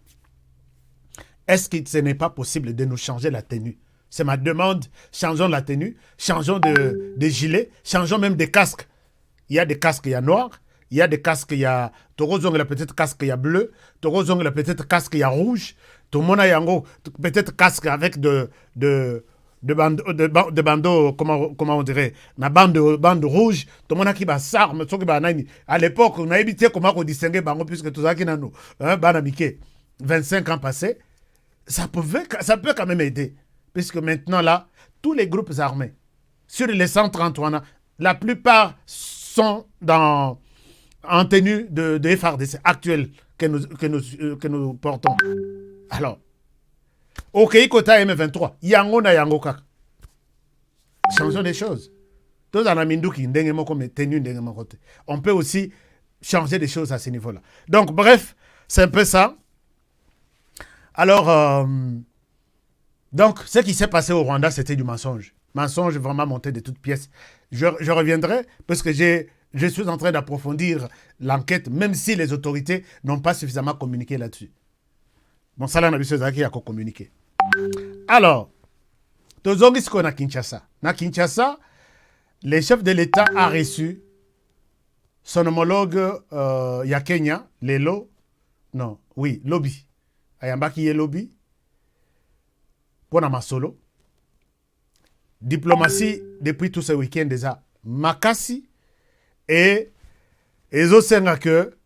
Est-ce que ce n'est pas possible de nous changer la tenue? C'est ma demande. Changeons la tenue, changeons de gilet, changeons même des casques. Il y a des casques, il y a noir. Il y a des casques, il y a Torozong, la petite casque, il y a bleu. Torozong, la petite casque, il y a rouge. Tomona Yango, peut-être casque avec de bandeaux, comment on dirait, la bande rouge. Tomona qui va s'arme, à l'époque, on a évité comment on distinguait Bango, puisque tout ça qui n'a nous, Banamike, 25 ans passés. Ça peut quand même aider. Puisque maintenant, là, tous les groupes armés, sur les 131, la plupart sont en tenue de FARDC actuelle que nous portons. Alors, ok, Kota M23, Yango na Yango kaka. Changeons des choses. On peut aussi changer des choses à ce niveau-là. Donc, bref, c'est un peu ça. Alors, donc, ce qui s'est passé au Rwanda, c'était du mensonge. Mensonge vraiment monté de toutes pièces. Je reviendrai parce que je suis en train d'approfondir l'enquête, même si les autorités n'ont pas suffisamment communiqué là-dessus. Bon, ça, là, on a vu qui a communiqué. Alors, tozongi siko na Kinshasa. Na Kinshasa, le chef de l'État a reçu son homologue ya Kenya, Lobby. Ayambaki ye Lobby. Pour Masolo. Diplomatie depuis tout ce week-end déjà. Makasi et Ezosenga que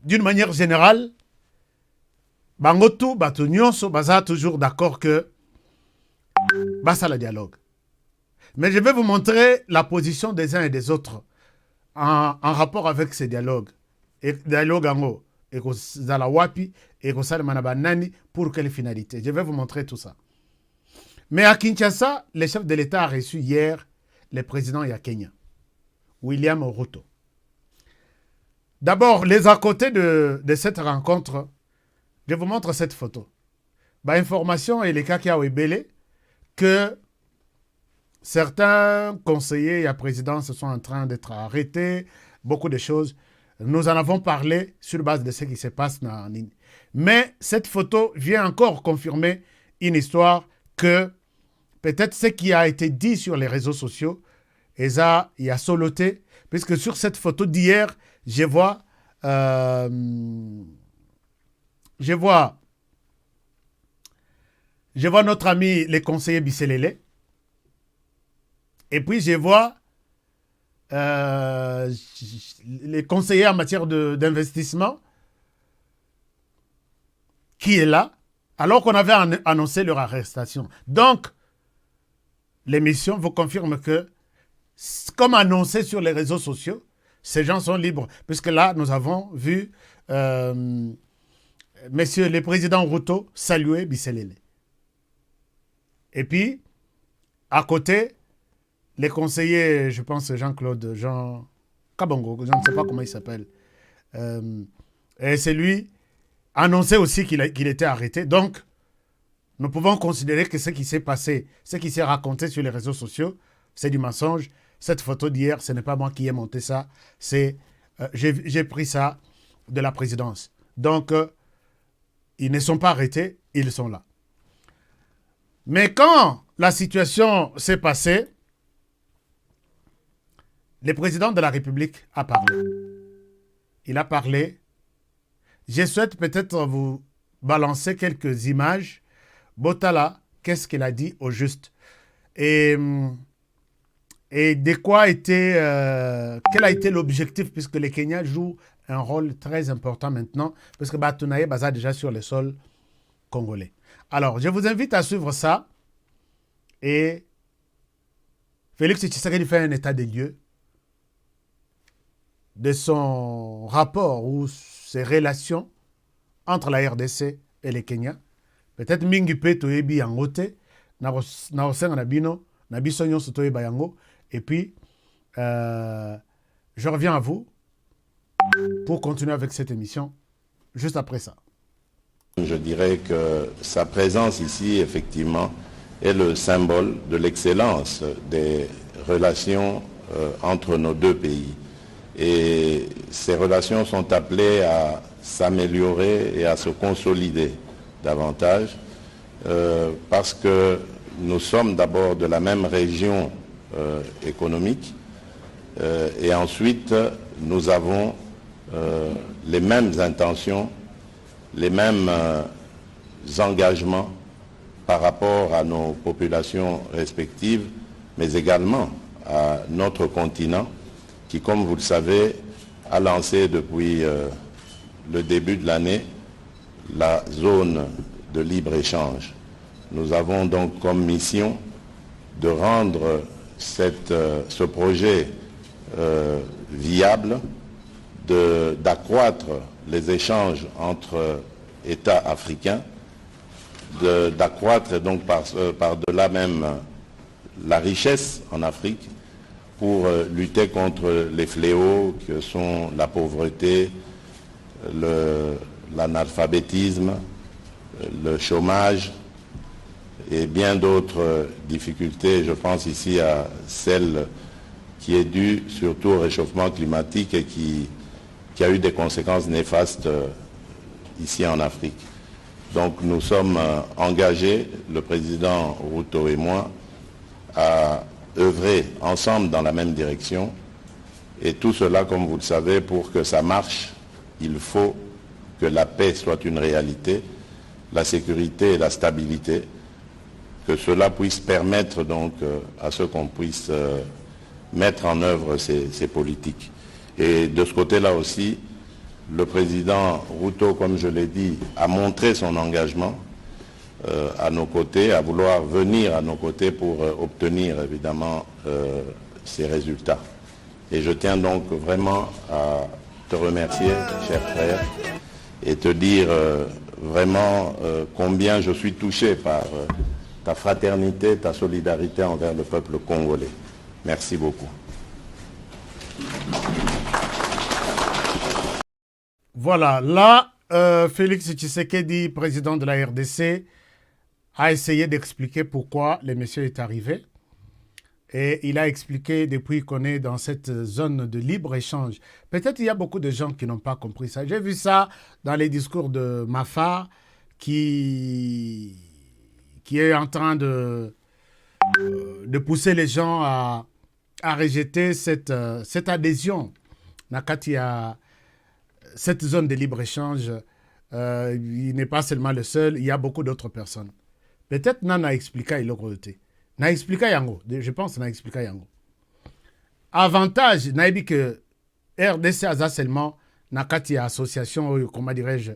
d'une manière générale, Bangotu, Batu Nyonso, Baza toujours d'accord que Bassa le dialogue. Mais je vais vous montrer la position des uns et des autres en rapport avec ces dialogues. Et dialogue en haut, et dans la wapi, et nani pour quelle finalité. Je vais vous montrer tout ça. Mais à Kinshasa, le chef de l'État a reçu hier le président ya Kenya, William Ruto. D'abord, les à côté de cette rencontre, je vous montre cette photo. Information et les cas qui a ébélé que certains conseillers et la présidence sont en train d'être arrêtés, beaucoup de choses. Nous en avons parlé sur base de ce qui se passe. Mais cette photo vient encore confirmer une histoire que peut-être ce qui a été dit sur les réseaux sociaux, il y a soloté, puisque sur cette photo d'hier, je vois notre ami, les conseillers Bisselele. Et puis, je vois les conseillers en matière d'investissement qui est là, alors qu'on avait annoncé leur arrestation. Donc, l'émission vous confirme que, comme annoncé sur les réseaux sociaux, ces gens sont libres. Puisque là, nous avons vu Monsieur le Président Ruto saluer Bisselele. Et puis, à côté, les conseillers, je pense Jean Kabongo, je ne sais pas comment il s'appelle, et c'est lui, annonçait aussi qu'il était arrêté. Donc, nous pouvons considérer que ce qui s'est passé, ce qui s'est raconté sur les réseaux sociaux, c'est du mensonge. Cette photo d'hier, ce n'est pas moi qui ai monté ça, j'ai pris ça de la présidence. Donc, ils ne sont pas arrêtés, ils sont là. Mais quand la situation s'est passée, le président de la République a parlé. Il a parlé. Je souhaite peut-être vous balancer quelques images. Botala, qu'est-ce qu'il a dit au juste? Et de quoi quel a été l'objectif, puisque les Kenyans jouent un rôle très important maintenant, parce que Batunaye Baza déjà sur le sol congolais. Alors, je vous invite à suivre ça. Et Félix Tshisekedi fait un état des lieux de son rapport ou ses relations entre la RDC et les Kenyans. Peut-être mingi pe toyebi yango te na osenga na bino na biso nyonso toyeba yango. Et puis je reviens à vous pour continuer avec cette émission juste après ça. Je dirais que sa présence ici, effectivement, est le symbole de l'excellence des relations entre nos deux pays. Et ces relations sont appelées à s'améliorer et à se consolider davantage parce que nous sommes d'abord de la même région économique et ensuite nous avons les mêmes intentions, les mêmes engagements par rapport à nos populations respectives, mais également à notre continent qui, comme vous le savez, a lancé depuis le début de l'année la zone de libre-échange. Nous avons donc comme mission de rendre ce projet viable, d'accroître les échanges entre États africains, d'accroître donc par-delà même la richesse en Afrique pour lutter contre les fléaux que sont la pauvreté, l'analphabétisme, le chômage et bien d'autres difficultés. Je pense ici à celle qui est due surtout au réchauffement climatique et qui a eu des conséquences néfastes ici en Afrique. Donc nous sommes engagés, le président Ruto et moi, à œuvrer ensemble dans la même direction. Et tout cela, comme vous le savez, pour que ça marche, il faut que la paix soit une réalité, la sécurité et la stabilité, que cela puisse permettre donc à ce qu'on puisse mettre en œuvre ces politiques. Et de ce côté-là aussi, le président Ruto, comme je l'ai dit, a montré son engagement à nos côtés, à vouloir venir à nos côtés pour obtenir évidemment ces résultats. Et je tiens donc vraiment à te remercier, cher frère, et te dire vraiment combien je suis touché par ta fraternité, ta solidarité envers le peuple congolais. Merci beaucoup. Voilà, là, Félix Tshisekedi, président de la RDC, a essayé d'expliquer pourquoi le monsieur est arrivé. Et il a expliqué depuis qu'on est dans cette zone de libre-échange. Peut-être il y a beaucoup de gens qui n'ont pas compris ça. J'ai vu ça dans les discours de Mafa qui est en train de pousser les gens à rejeter cette adhésion. Nakati a cette zone de libre-échange, il n'est pas seulement le seul, il y a beaucoup d'autres personnes. Peut-être Nana expliqué il côté. Na expliqué yango, je pense na expliqué yango. Avantage, na dit que RDC a seulement nakati association, comment dirais-je,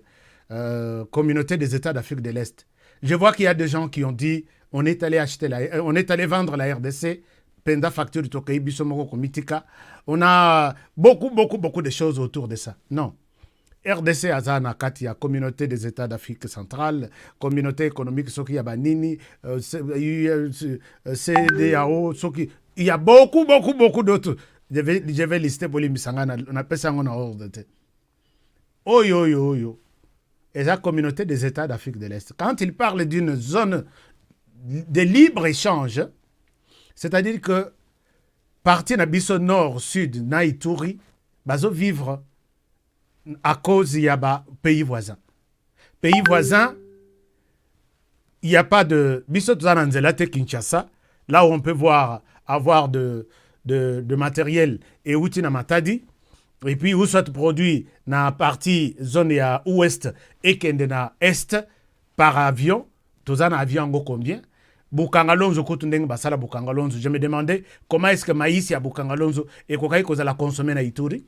communauté des États d'Afrique de l'Est. Je vois qu'il y a des gens qui ont dit on est allé vendre la RDC, penda facture du Tokei Bisomoko Komitika. On a beaucoup de choses autour de ça. Non. RDC Azana Katia, communauté des États d'Afrique centrale, communauté économique, Soki Yabanini, CDAO, Soki. Il y a beaucoup d'autres. Je vais lister pour les Misangana. On appelle ça en ordre. Oyo. Et la communauté des États d'Afrique de l'Est. Quand il parle d'une zone de libre-échange, c'est-à-dire que partie Nabiso Nord, Sud, Naïtouri, bazo vivre à cause il y a pays voisins. Pays voisins, il n'y a pas de... Biso Tuzananzelate Kinshasa, là où on peut avoir de matériel et outils na matadi, et puis où soit produit na partie zone à ouest et kende na est par avion, Tuzana avion go combien? Bukangalonzo kutundeng basala Bukangalonzo. Je me demandais comment est-ce que maïs ya Bukangalonzo et kokai koza la consommer na Ituri.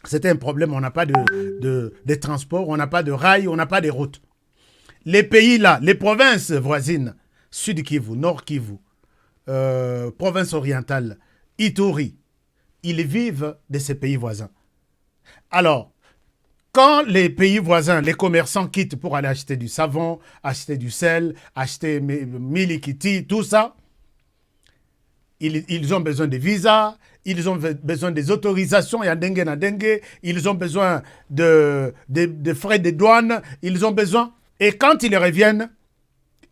C'était un problème, on n'a pas de transport, on n'a pas de rails, on n'a pas de routes. Les pays là, les provinces voisines, Sud Kivu, Nord Kivu, province orientale, Ituri, ils vivent de ces pays voisins. Alors, quand les pays voisins, les commerçants quittent pour aller acheter du savon, acheter du sel, acheter milikiti, tout ça, ils ont besoin de visas, ils ont besoin des autorisations, ils ont besoin de frais de douane, ils ont besoin... Et quand ils reviennent,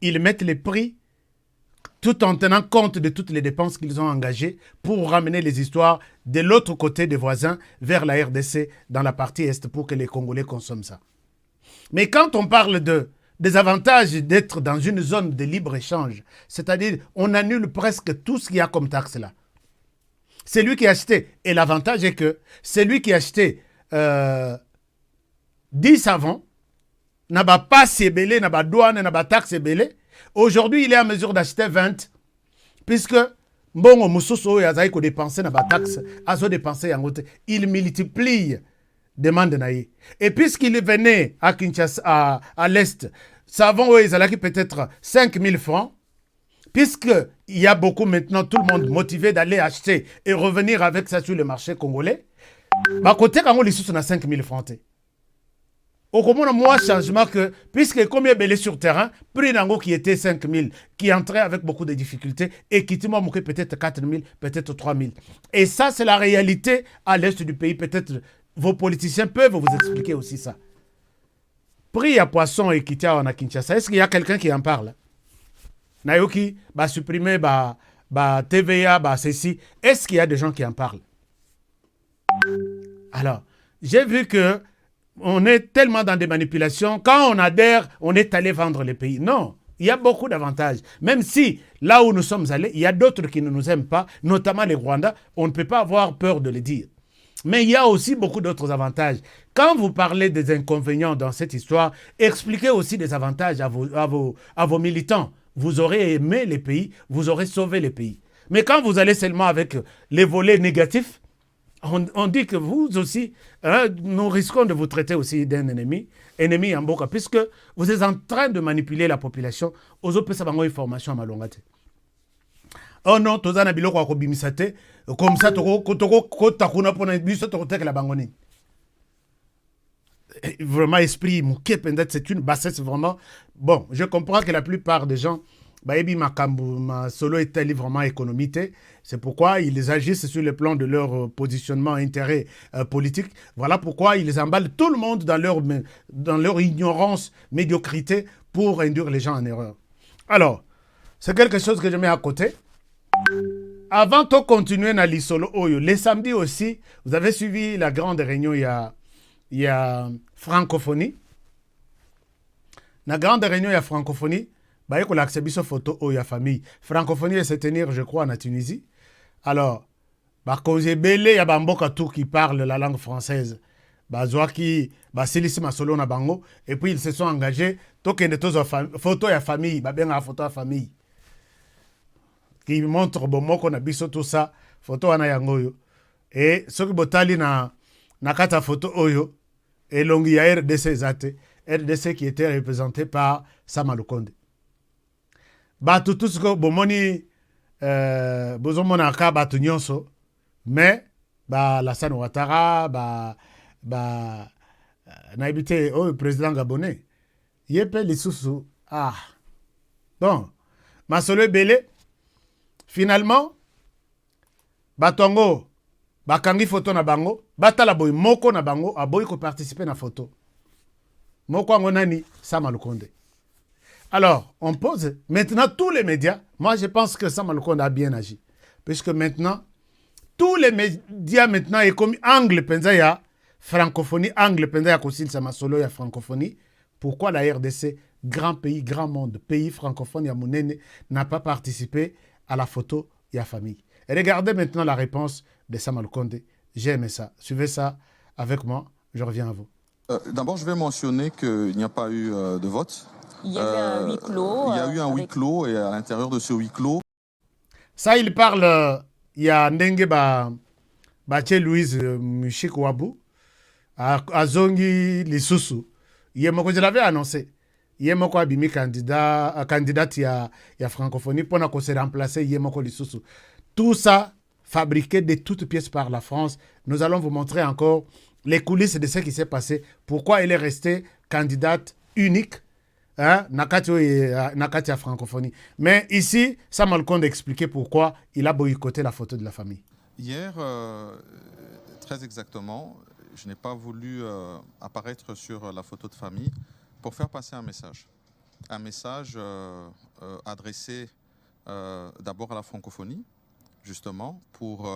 ils mettent les prix tout en tenant compte de toutes les dépenses qu'ils ont engagées pour ramener les histoires de l'autre côté des voisins vers la RDC dans la partie Est pour que les Congolais consomment ça. Mais quand on parle des avantages d'être dans une zone de libre-échange, c'est-à-dire on annule presque tout ce qu'il y a comme taxe là. C'est lui qui a acheté. Et l'avantage est que c'est lui qui a acheté 10 savons, n'a pas sébélé, n'a pas douane, n'a pas taxe sébélé. Aujourd'hui, il est en mesure d'acheter 20, puisque bon, Moussoso et Azaïko dépensé n'a pas taxe, Azo dépensé en côté. Il multiplie demande naïe. Et puisqu'il venait à Kinshasa, à l'Est, savons ils allaient peut-être 5 000 francs, puisqu'il y a beaucoup maintenant, tout le monde motivé d'aller acheter et revenir avec ça sur le marché congolais, bah côté quand on les sous on a 5 000 francs. Au comment moi changement que puisque combien belé sur terrain, prix d'ango qui était 5 000, qui entrait avec beaucoup de difficultés et qui m'a manqué peut-être 4 000, peut-être 3 000. Et ça c'est la réalité à l'est du pays. Peut-être vos politiciens peuvent vous expliquer aussi ça. Prix à poisson et qui tient en Kinshasa. Est-ce qu'il y a quelqu'un qui en parle? Nayoki, bah supprimer, bah TVA, bah ceci. Est-ce qu'il y a des gens qui en parlent? Alors, j'ai vu que on est tellement dans des manipulations. Quand on adhère, on est allé vendre les pays. Non. Il y a beaucoup d'avantages. Même si, là où nous sommes allés, il y a d'autres qui ne nous aiment pas, notamment les Rwandais, on ne peut pas avoir peur de le dire. Mais il y a aussi beaucoup d'autres avantages. Quand vous parlez des inconvénients dans cette histoire, expliquez aussi des avantages à vos militants. Vous aurez aimé les pays, vous aurez sauvé les pays. Mais quand vous allez seulement avec les volets négatifs, on dit que vous aussi, nous risquons de vous traiter aussi d'un ennemi en boka, puisque vous êtes en train de manipuler la population aux autres informations à malongate. Oh non, tous les biloko à kobimisate, comme ça, takuna pona biso tokotek la bangoni. Vraiment, esprit, mouké, peut-être c'est une bassesse vraiment. Bon, je comprends que la plupart des gens, Baebi Makambu, ma solo est vraiment économique. C'est pourquoi ils agissent sur le plan de leur positionnement, intérêt politique. Voilà pourquoi ils emballent tout le monde dans leur ignorance, médiocrité, pour induire les gens en erreur. Alors, c'est quelque chose que je mets à côté. Avant de continuer dans l'Isolo Oyo, les samedis aussi, vous avez suivi la grande réunion, il y a francophonie. La grande réunion, il y a francophonie. Il y a accès photo où il y a famille. Francophonie se tenir, je crois, en Tunisie. Alors, quand j'ai belé, il y a Bamboka tout qui parle la langue française. Qui solo na bango. Et puis ils se sont engagés. Photo ya famille. Bien photo ya famille. Qui montre bomoko na biso tout ça. Photo ana yangoyo. Et ce qui botali na kata photo oyo. Et longi ya RDC zate. RDC qui était représenté par Sama Lukonde. Tout ce que bomoni bozomona ka batu nyonso mais Lassane Ouattara naibité président gabonais yepe lisusu bon masolo belé finalement batongo bakangi photo na bango batala boy moko na bango aboyi ko participer na photo moko ango nani Sama Lukonde. Alors, on pose maintenant tous les médias. Moi, je pense que Sama Lukonde a bien agi. Puisque maintenant, tous les médias maintenant est comme angle penzaya francophonie, angle penzaya kosil sama solo ya francophonie. Pourquoi la RDC, grand pays, grand monde, pays francophone ya Mounene, n'a pas participé à la photo ya famille? Et regardez maintenant la réponse de Sama Lukonde. J'ai aimé ça. Suivez ça avec moi. Je reviens à vous. D'abord, je vais mentionner qu'il n'y a pas eu de vote. Il y avait un huis clos. Il y a eu un huis clos et à l'intérieur de ce huis clos... Ça, il parle, il y a Ndenge Bache Louise Mushikwabu, à Zongi Lisusu. Je l'avais annoncé. Yemoko Abimi candidate ya francophonie pour se remplacer Yemoko Lisusu. Tout ça fabriqué de toutes pièces par la France. Nous allons vous montrer encore les coulisses de ce qui s'est passé. Pourquoi elle est restée candidate unique. Nakati a francophonie. Mais ici, Sama Lukonde a expliqué pourquoi il a boycotté la photo de la famille. Hier, très exactement, je n'ai pas voulu apparaître sur la photo de famille pour faire passer un message. Un message adressé d'abord à la francophonie, justement, pour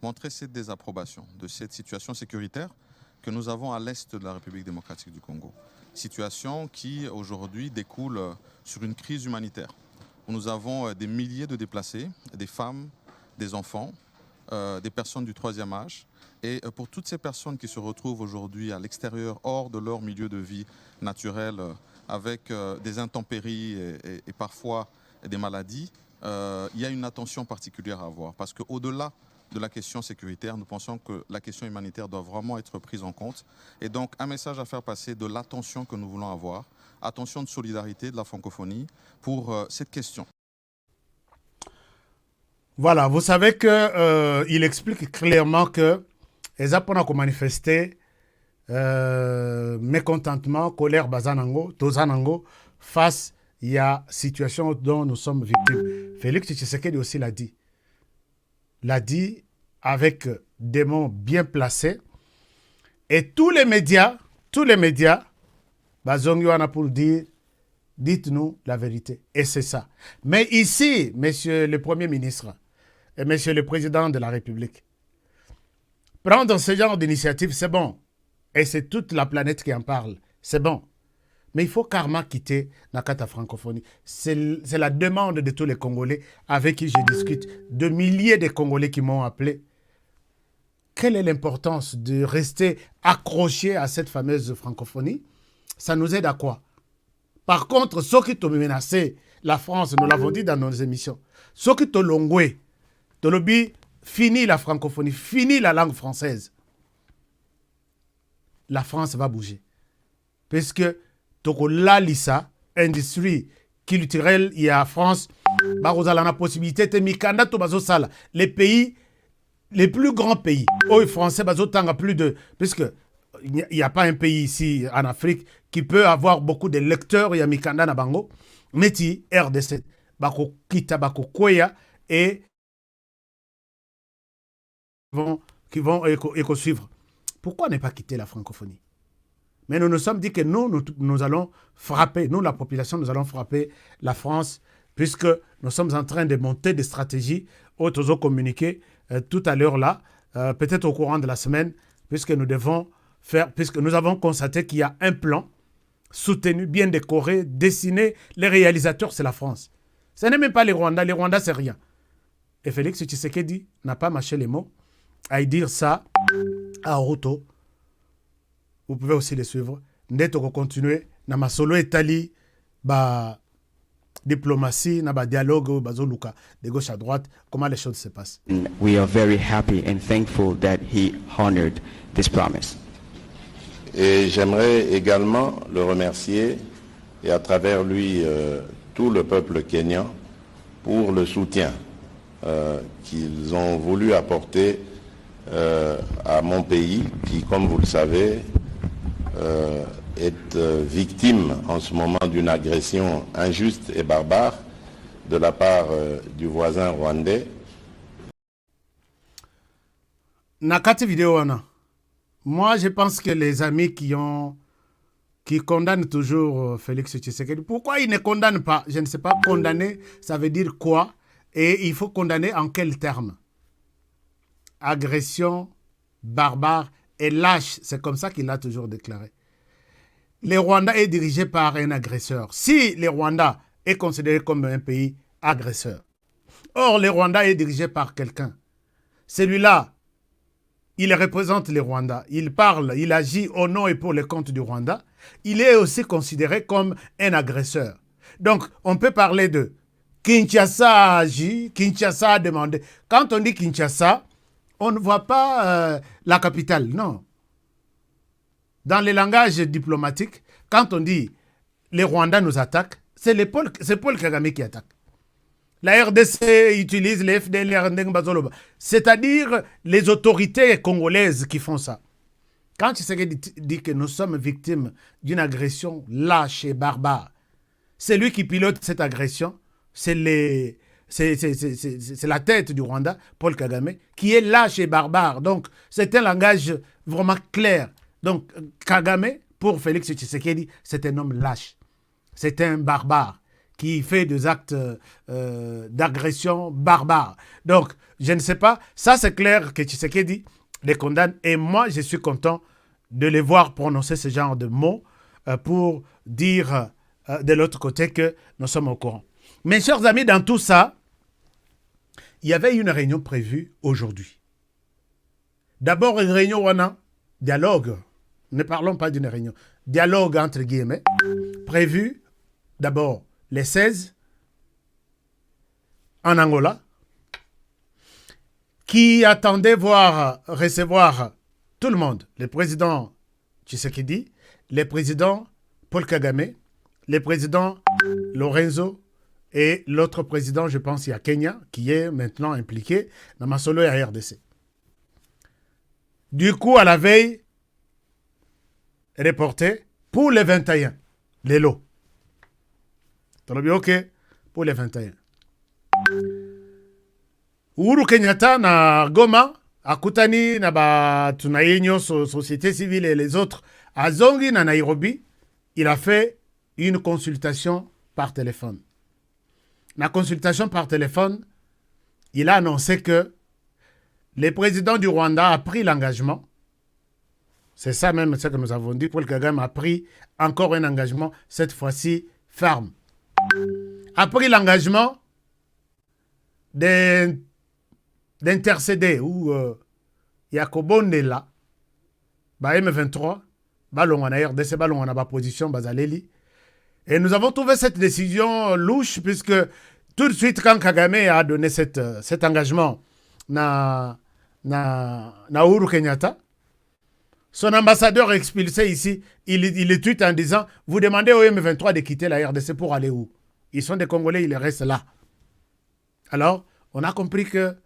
montrer cette désapprobation de cette situation sécuritaire que nous avons à l'est de la République démocratique du Congo. Situation qui aujourd'hui découle sur une crise humanitaire. Nous avons des milliers de déplacés, des femmes, des enfants, des personnes du troisième âge. Et pour toutes ces personnes qui se retrouvent aujourd'hui à l'extérieur, hors de leur milieu de vie naturel, avec des intempéries et parfois des maladies, il y a une attention particulière à avoir. Parce qu'au-delà de la question sécuritaire, nous pensons que la question humanitaire doit vraiment être prise en compte. Et donc, un message à faire passer de l'attention que nous voulons avoir, attention de solidarité de la francophonie pour cette question. Voilà, vous savez qu'il explique clairement que les Japonais ont manifesté mécontentement, colère, bazanango, tozanango, face à la situation dont nous sommes victimes. Félix Tshisekedi aussi l'a dit avec des mots bien placés. Et tous les médias, bazongi wana pour dire, dites-nous la vérité. Et c'est ça. Mais ici, monsieur le Premier ministre et monsieur le Président de la République, prendre ce genre d'initiative, c'est bon. Et c'est toute la planète qui en parle. C'est bon. Mais il faut karma quitter la carte francophonie. C'est la demande de tous les Congolais avec qui je discute, de milliers de Congolais qui m'ont appelé. Quelle est l'importance de rester accroché à cette fameuse francophonie? Ça nous aide à quoi? Par contre, ceux qui t'ont menacé, la France, nous l'avons dit dans nos émissions, ceux qui t'ont longoué, t'ont lobby, fini la francophonie, fini la langue française. La France va bouger. Parce que toko lalisa industrie culturelle il y a France la possibilité de mikanda to bazo sala les pays les plus grands pays aux français bazo tanga plus de puisque il n'y a pas un pays ici en Afrique qui peut avoir beaucoup de lecteurs il y a mikanda na bango meti RDC bako kita bako koya et qui vont éco suivre. Pourquoi ne pas quitter la francophonie? Mais nous nous sommes dit que nous allons frapper, nous la population, nous allons frapper la France, puisque nous sommes en train de monter des stratégies autres communiquer tout à l'heure là, peut-être au courant de la semaine, puisque nous devons faire, puisque nous avons constaté qu'il y a un plan soutenu, bien décoré, dessiné. Les réalisateurs, c'est la France. Ce n'est même pas les Rwandais. Les Rwandais, c'est rien. Et Félix Tshisekedi n'a pas mâché les mots à y dire ça à Ruto. Vous pouvez aussi les suivre. Ndeto ko continuer na masolo etali ba diplomatie na ba dialogue bazoluka de gauche à droite comment les choses se passent. We are very happy and thankful that he honored this promise. Et j'aimerais également le remercier et à travers lui tout le peuple kényan pour le soutien qu'ils ont voulu apporter à mon pays qui, comme vous le savez, est victime en ce moment d'une agression injuste et barbare de la part du voisin rwandais. Nakati vidéo wana. Moi, je pense que les amis qui condamnent toujours Félix Tshisekedi, pourquoi ils ne condamnent pas? Je ne sais pas. Condamner, ça veut dire quoi? Et il faut condamner en quels termes? Agression, barbare et lâche. C'est comme ça qu'il a toujours déclaré. Le Rwanda est dirigé par un agresseur. Si le Rwanda est considéré comme un pays agresseur, or le Rwanda est dirigé par quelqu'un. Celui-là, il représente le Rwanda. Il parle, il agit au nom et pour le compte du Rwanda. Il est aussi considéré comme un agresseur. Donc, on peut parler de Kinshasa a agi, Kinshasa a demandé. Quand on dit Kinshasa, on ne voit pas la capitale, non. Dans le langage diplomatique, quand on dit les Rwandais nous attaquent, c'est Paul Kagame qui attaque. La RDC utilise les FDLR, c'est-à-dire les autorités congolaises qui font ça. Quand Tshisekedi dit que nous sommes victimes d'une agression lâche et barbare, c'est lui qui pilote cette agression, c'est la tête du Rwanda, Paul Kagame, qui est lâche et barbare. Donc, c'est un langage vraiment clair. Donc, Kagame, pour Félix Tshisekedi, c'est un homme lâche. C'est un barbare qui fait des actes d'agression barbare. Donc, je ne sais pas. Ça, c'est clair que Tshisekedi les condamne. Et moi, je suis content de les voir prononcer ce genre de mots pour dire de l'autre côté que nous sommes au courant. Mes chers amis, dans tout ça, il y avait une réunion prévue aujourd'hui. D'abord, une réunion wana, dialogue. Ne parlons pas d'une réunion. Dialogue entre guillemets, prévu d'abord les 16 en Angola, qui attendait recevoir tout le monde. Le président Tshisekedi, le président Paul Kagame, le président Lorenzo et l'autre président, je pense, il y a Kenya, qui est maintenant impliqué dans ma solo et RDC. Du coup, à la veille, reporté pour les 21, les lots. T'as bien OK pour les 21. Uhuru Kenyatta na Goma, akutani na ba tunayenyo société civile et les autres, à Zongi na Nairobi, il a fait une consultation par téléphone. La consultation par téléphone, il a annoncé que le président du Rwanda a pris l'engagement C'est ça même ce que nous avons dit. Paul Kagame a pris encore un engagement, cette fois-ci ferme. A pris l'engagement d'intercéder ou Yakobonde là, M23, ballon en RDC, ballon en position, Bazaleli. Et nous avons trouvé cette décision louche puisque tout de suite quand Kagame a donné cet engagement na Uhuru Kenyatta, son ambassadeur expulsé ici, il tweet en disant « Vous demandez au M23 de quitter la RDC pour aller où? Ils sont des Congolais, ils restent là. » Alors, on a compris que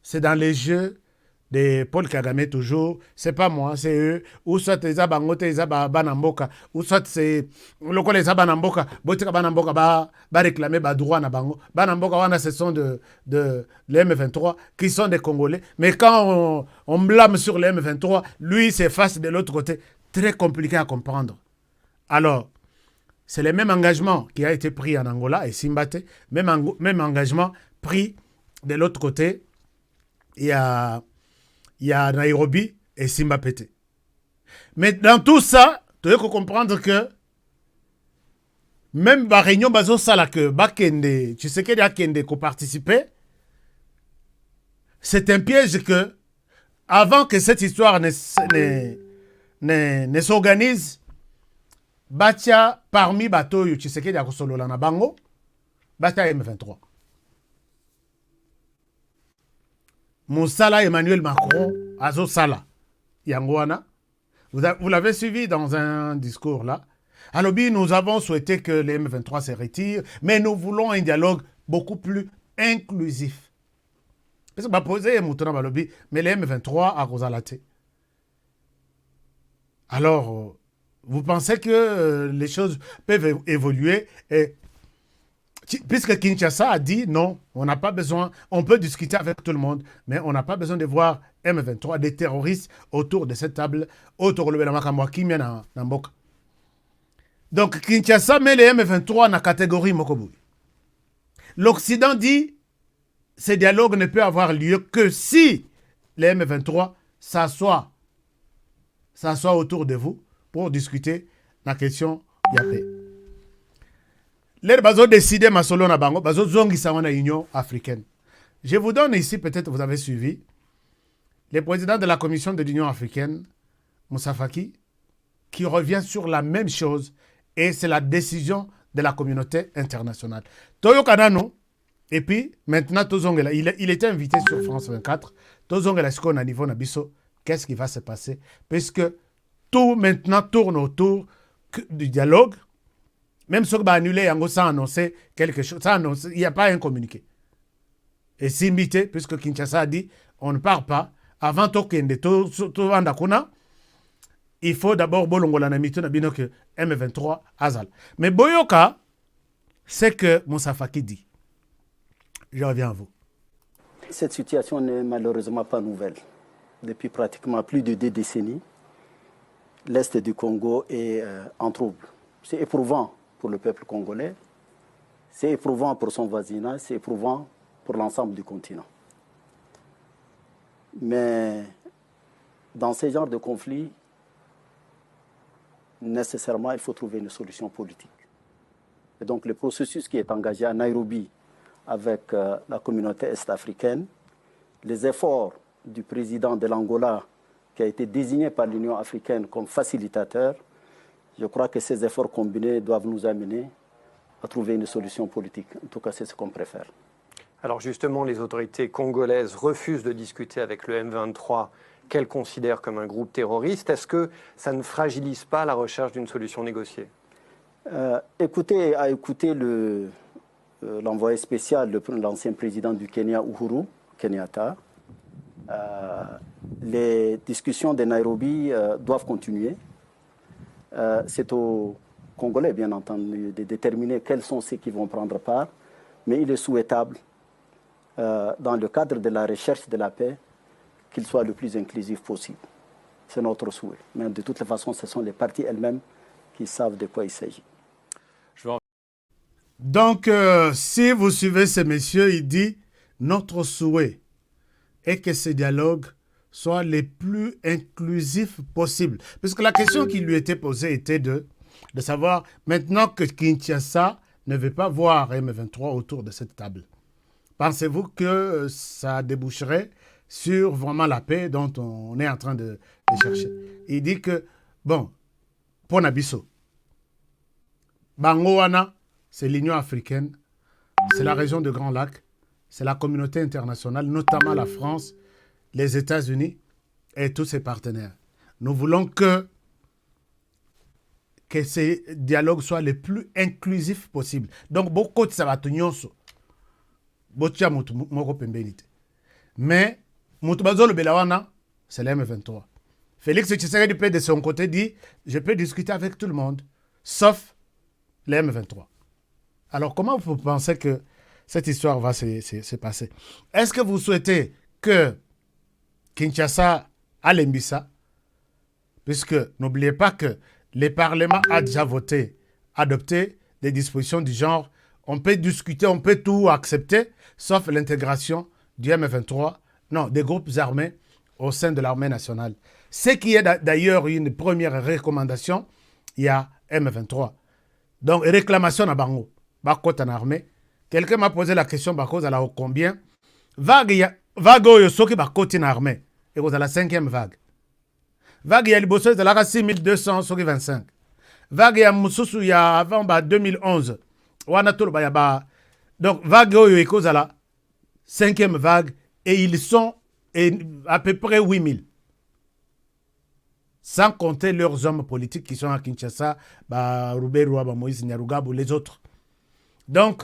c'est dans les jeux de Paul Kagame toujours, c'est pas moi, c'est eux, ou soit les Abangote, les Banamboka, ou soit c'est les Abanamboka, Botika Banamboka, ba réclamer ba droit na bango. Banamboka, wana ce sont de l'M23 qui sont des Congolais. Mais quand on blâme sur le M23, lui s'efface de l'autre côté. Très compliqué à comprendre. Alors, c'est le même engagement qui a été pris en Angola et Simbate, même engagement pris de l'autre côté. Il y a Nairobi et Simbapete. Mais dans tout ça, tu dois comprendre que même la réunion bazo sala que Bakende, tu sais qu'il y a Kende qui participait, c'est un piège que avant que cette histoire ne s'organise, Batia parmi Batoyo, tu sais qu'il y a Kosolola na Bango, Batia M23. Moussala Emmanuel Macron, Azo Sala, Yangwana. Vous l'avez suivi dans un discours là. À Lobby, nous avons souhaité que les M23 se retirent, mais nous voulons un dialogue beaucoup plus inclusif. Parce que poser Moutona Lobby, mais les M23 à Rosalate. Alors, vous pensez que les choses peuvent évoluer et puisque Kinshasa a dit non, on n'a pas besoin, on peut discuter avec tout le monde, mais on n'a pas besoin de voir M23, des terroristes autour de cette table, autour de la Mboka. Donc Kinshasa met les M23 dans la catégorie Mokoboui. L'Occident dit ce dialogue ne peut avoir lieu que si les M23 s'assoient autour de vous pour discuter la question Yapé. Les bazo décidé ma solo na bango, bazo zongi sawana Union africaine. Je vous donne ici, peut-être vous avez suivi, le président de la commission de l'Union africaine, Moussa Faki, qui revient sur la même chose et c'est la décision de la communauté internationale. Toyo Kanano, et puis maintenant Tozongela, il était invité sur France 24, Tozongela ce qu'on a niveau Nabiso, qu'est-ce qui va se passer? Puisque tout maintenant tourne autour du dialogue. Même si on va annuler, sans annoncer quelque chose, il n'y a pas un communiqué. Et Simbite, puisque Kinshasa a dit, on ne part pas, avant il faut d'abord bolongola na mito na bino que M23 Azal. Mais Boyoka, c'est que Moussa Faki dit. Je reviens à vous. Cette situation n'est malheureusement pas nouvelle. Depuis pratiquement plus de 2 décennies, l'Est du Congo est en trouble. C'est éprouvant pour le peuple congolais, c'est éprouvant pour son voisinage, c'est éprouvant pour l'ensemble du continent. Mais dans ce genre de conflit, nécessairement, il faut trouver une solution politique. Et donc le processus qui est engagé à Nairobi avec la communauté est-africaine, les efforts du président de l'Angola qui a été désigné par l'Union africaine comme facilitateur, je crois que ces efforts combinés doivent nous amener à trouver une solution politique. En tout cas, c'est ce qu'on préfère. Alors justement, les autorités congolaises refusent de discuter avec le M23 qu'elles considèrent comme un groupe terroriste. Est-ce que ça ne fragilise pas la recherche d'une solution négociée? Écoutez l'envoyé spécial, l'ancien président du Kenya, Uhuru Kenyatta. Les discussions de Nairobi doivent continuer. C'est aux Congolais, bien entendu, de déterminer quels sont ceux qui vont prendre part, mais il est souhaitable, dans le cadre de la recherche de la paix, qu'il soit le plus inclusif possible. C'est notre souhait. Mais de toutes les façons, ce sont les parties elles-mêmes qui savent de quoi il s'agit. Donc, si vous suivez ces messieurs, il dit, notre souhait est que ce dialogue soient les plus inclusifs possibles. Parce que la question qui lui était posée était de savoir, maintenant que Kinshasa ne veut pas voir M23 autour de cette table, pensez-vous que ça déboucherait sur vraiment la paix dont on est en train de chercher? Il dit que, bon, pour Nabiso, Bangoana, c'est l'Union africaine, c'est la région de Grand Lac, c'est la communauté internationale, notamment la France, les États-Unis et tous ses partenaires. Nous voulons que ces dialogues soient les plus inclusifs possibles. Donc, beaucoup de sabatonyonso, mais Moutoubazo Belawana, c'est l'M23. Félix Tshisekedi de son côté dit, je peux discuter avec tout le monde, sauf l'M23. Alors, comment vous pensez que cette histoire va se passer? Est-ce que vous souhaitez que Kinshasa a l'Embissa? Puisque n'oubliez pas que le Parlement a déjà voté, adopté des dispositions du genre, on peut discuter, on peut tout accepter, sauf l'intégration du M23, non, des groupes armés au sein de l'armée nationale. Ce qui est d'ailleurs une première recommandation, il y a M23. Donc, réclamation à Bango, Bakot en armée. Quelqu'un m'a posé la question, Bakot, à la combien? Vague Yosoki Bakot en armée. Et vous avez la 5e vague. Vague ya liboso de la 6200 sur 25. Vague ya Moussousou ya avant 2011. Wana tolo ba ya ba. Donc vague oyo ekoza la 5e vague et ils sont à peu près 8000. Sans compter leurs hommes politiques qui sont à Kinshasa, ba Ruberwa, ba Moïse Nyarugabo, les autres. Donc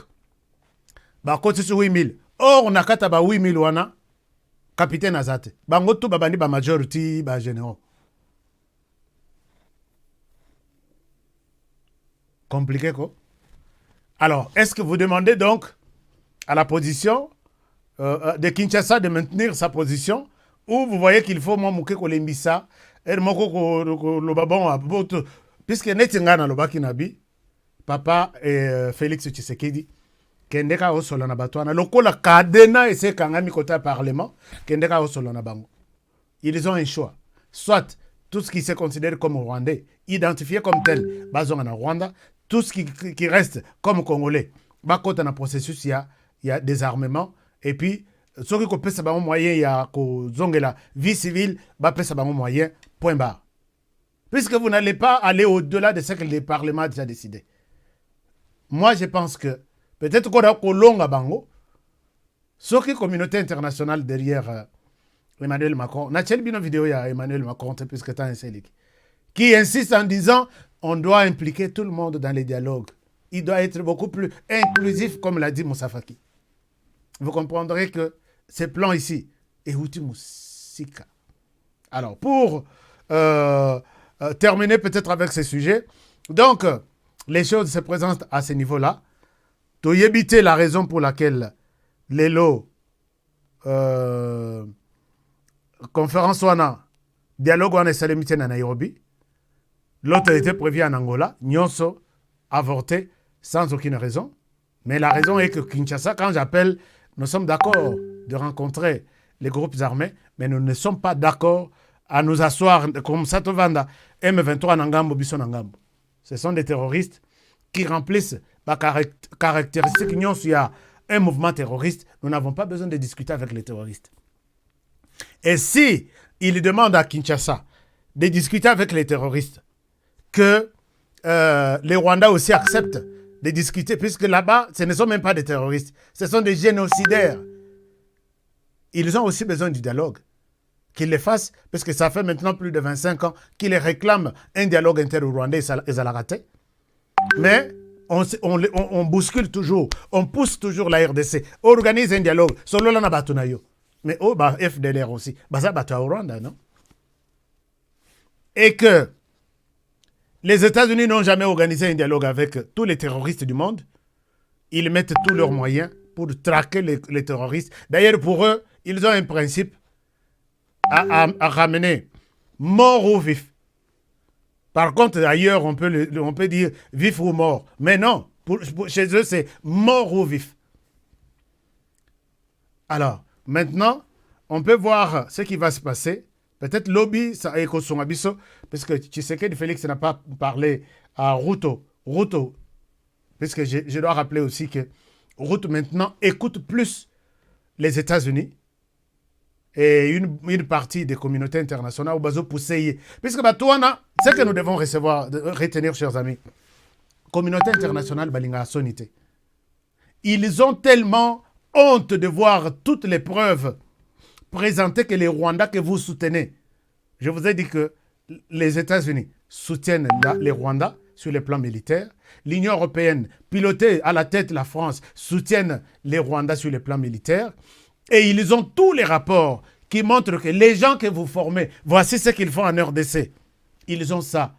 ba côté sur 8000. Or on a kata ba 8000 wana capitaine Azate. Ba ngoto ba bani ba majority ba généraux. Compliqué quoi. Alors, est-ce que vous demandez donc à la position de Kinshasa de maintenir sa position ou vous voyez qu'il faut mouke kolembisa et moko lo babon puisque netingana lo bakinabi papa et Félix Tshisekedi kendeka osolo na batwana lokola kadena ese kangami kota parlement kendeka osolo na bango. Ils ont un choix. Soit tout ce qui se considère comme rwandais, identifié comme tel, basé en Rwanda, tout ce qui reste comme congolais, bah quand on a processus, il y a des armements et puis ceux qui peut savoir moyen il y a la vie civile, bah peut savoir moyen point barre. Puisque vous n'allez pas aller au-delà de ce que le Parlement a déjà décidé. Moi je pense que peut-être qu'on a colonga bango, ceux qui communauté internationale derrière Emmanuel Macron, n'a pas une vidéo il y a Emmanuel Macron puisque t'as un sélique qui insiste en disant on doit impliquer tout le monde dans les dialogues. Il doit être beaucoup plus inclusif, comme l'a dit Moussa Faki. Vous comprendrez que ces plans ici, est Hutu Moussika. Alors, pour terminer peut-être avec ce sujet, donc, les choses se présentent à ce niveau-là. Tu y éviter la raison pour laquelle les lots, conférence wana, dialogue wana salemité na Nairobi, l'autre était prévu en Angola, Nyonso avorté sans aucune raison. Mais la raison est que Kinshasa, quand j'appelle, nous sommes d'accord de rencontrer les groupes armés, mais nous ne sommes pas d'accord à nous asseoir comme Satovanda, M23 Nangambo, Bisson Nangambo. Ce sont des terroristes qui remplissent la caractéristique. Il y a un mouvement terroriste, nous n'avons pas besoin de discuter avec les terroristes. Et si ils demandent à Kinshasa de discuter avec les terroristes, que les Rwandais aussi acceptent de discuter, puisque là-bas, ce ne sont même pas des terroristes, ce sont des génocidaires. Ils ont aussi besoin du dialogue. Qu'ils les fassent, parce que ça fait maintenant plus de 25 ans qu'ils réclament un dialogue inter-rwandais et ça l'a raté. Mais on bouscule toujours, on pousse toujours la RDC, organise un dialogue, solo la nabatunayo. Mais FDLR aussi, ça bat au Rwanda, non? Et que les États-Unis n'ont jamais organisé un dialogue avec tous les terroristes du monde. Ils mettent tous leurs moyens pour traquer les terroristes. D'ailleurs, pour eux, ils ont un principe à ramener mort ou vif. Par contre, ailleurs, on peut dire vif ou mort. Mais non, chez eux, c'est mort ou vif. Alors, maintenant, on peut voir ce qui va se passer. Peut-être lobby, ça est son abisso, parce que Tshisekedi Félix n'a pas parlé à Ruto, parce que je dois rappeler aussi que Ruto maintenant écoute plus les États-Unis et une partie des communautés internationales au bazo poussé. Puisque ce que nous devons retenir, chers amis, communauté internationale balinga sonité. Ils ont tellement honte de voir toutes les preuves présentées que les Rwandais que vous soutenez. Je vous ai dit que les États-Unis soutiennent les Rwandais sur le plan militaire. L'Union européenne, pilotée à la tête de la France, soutiennent les Rwandais sur le plan militaire. Et ils ont tous les rapports qui montrent que les gens que vous formez, voici ce qu'ils font en RDC. Ils ont ça.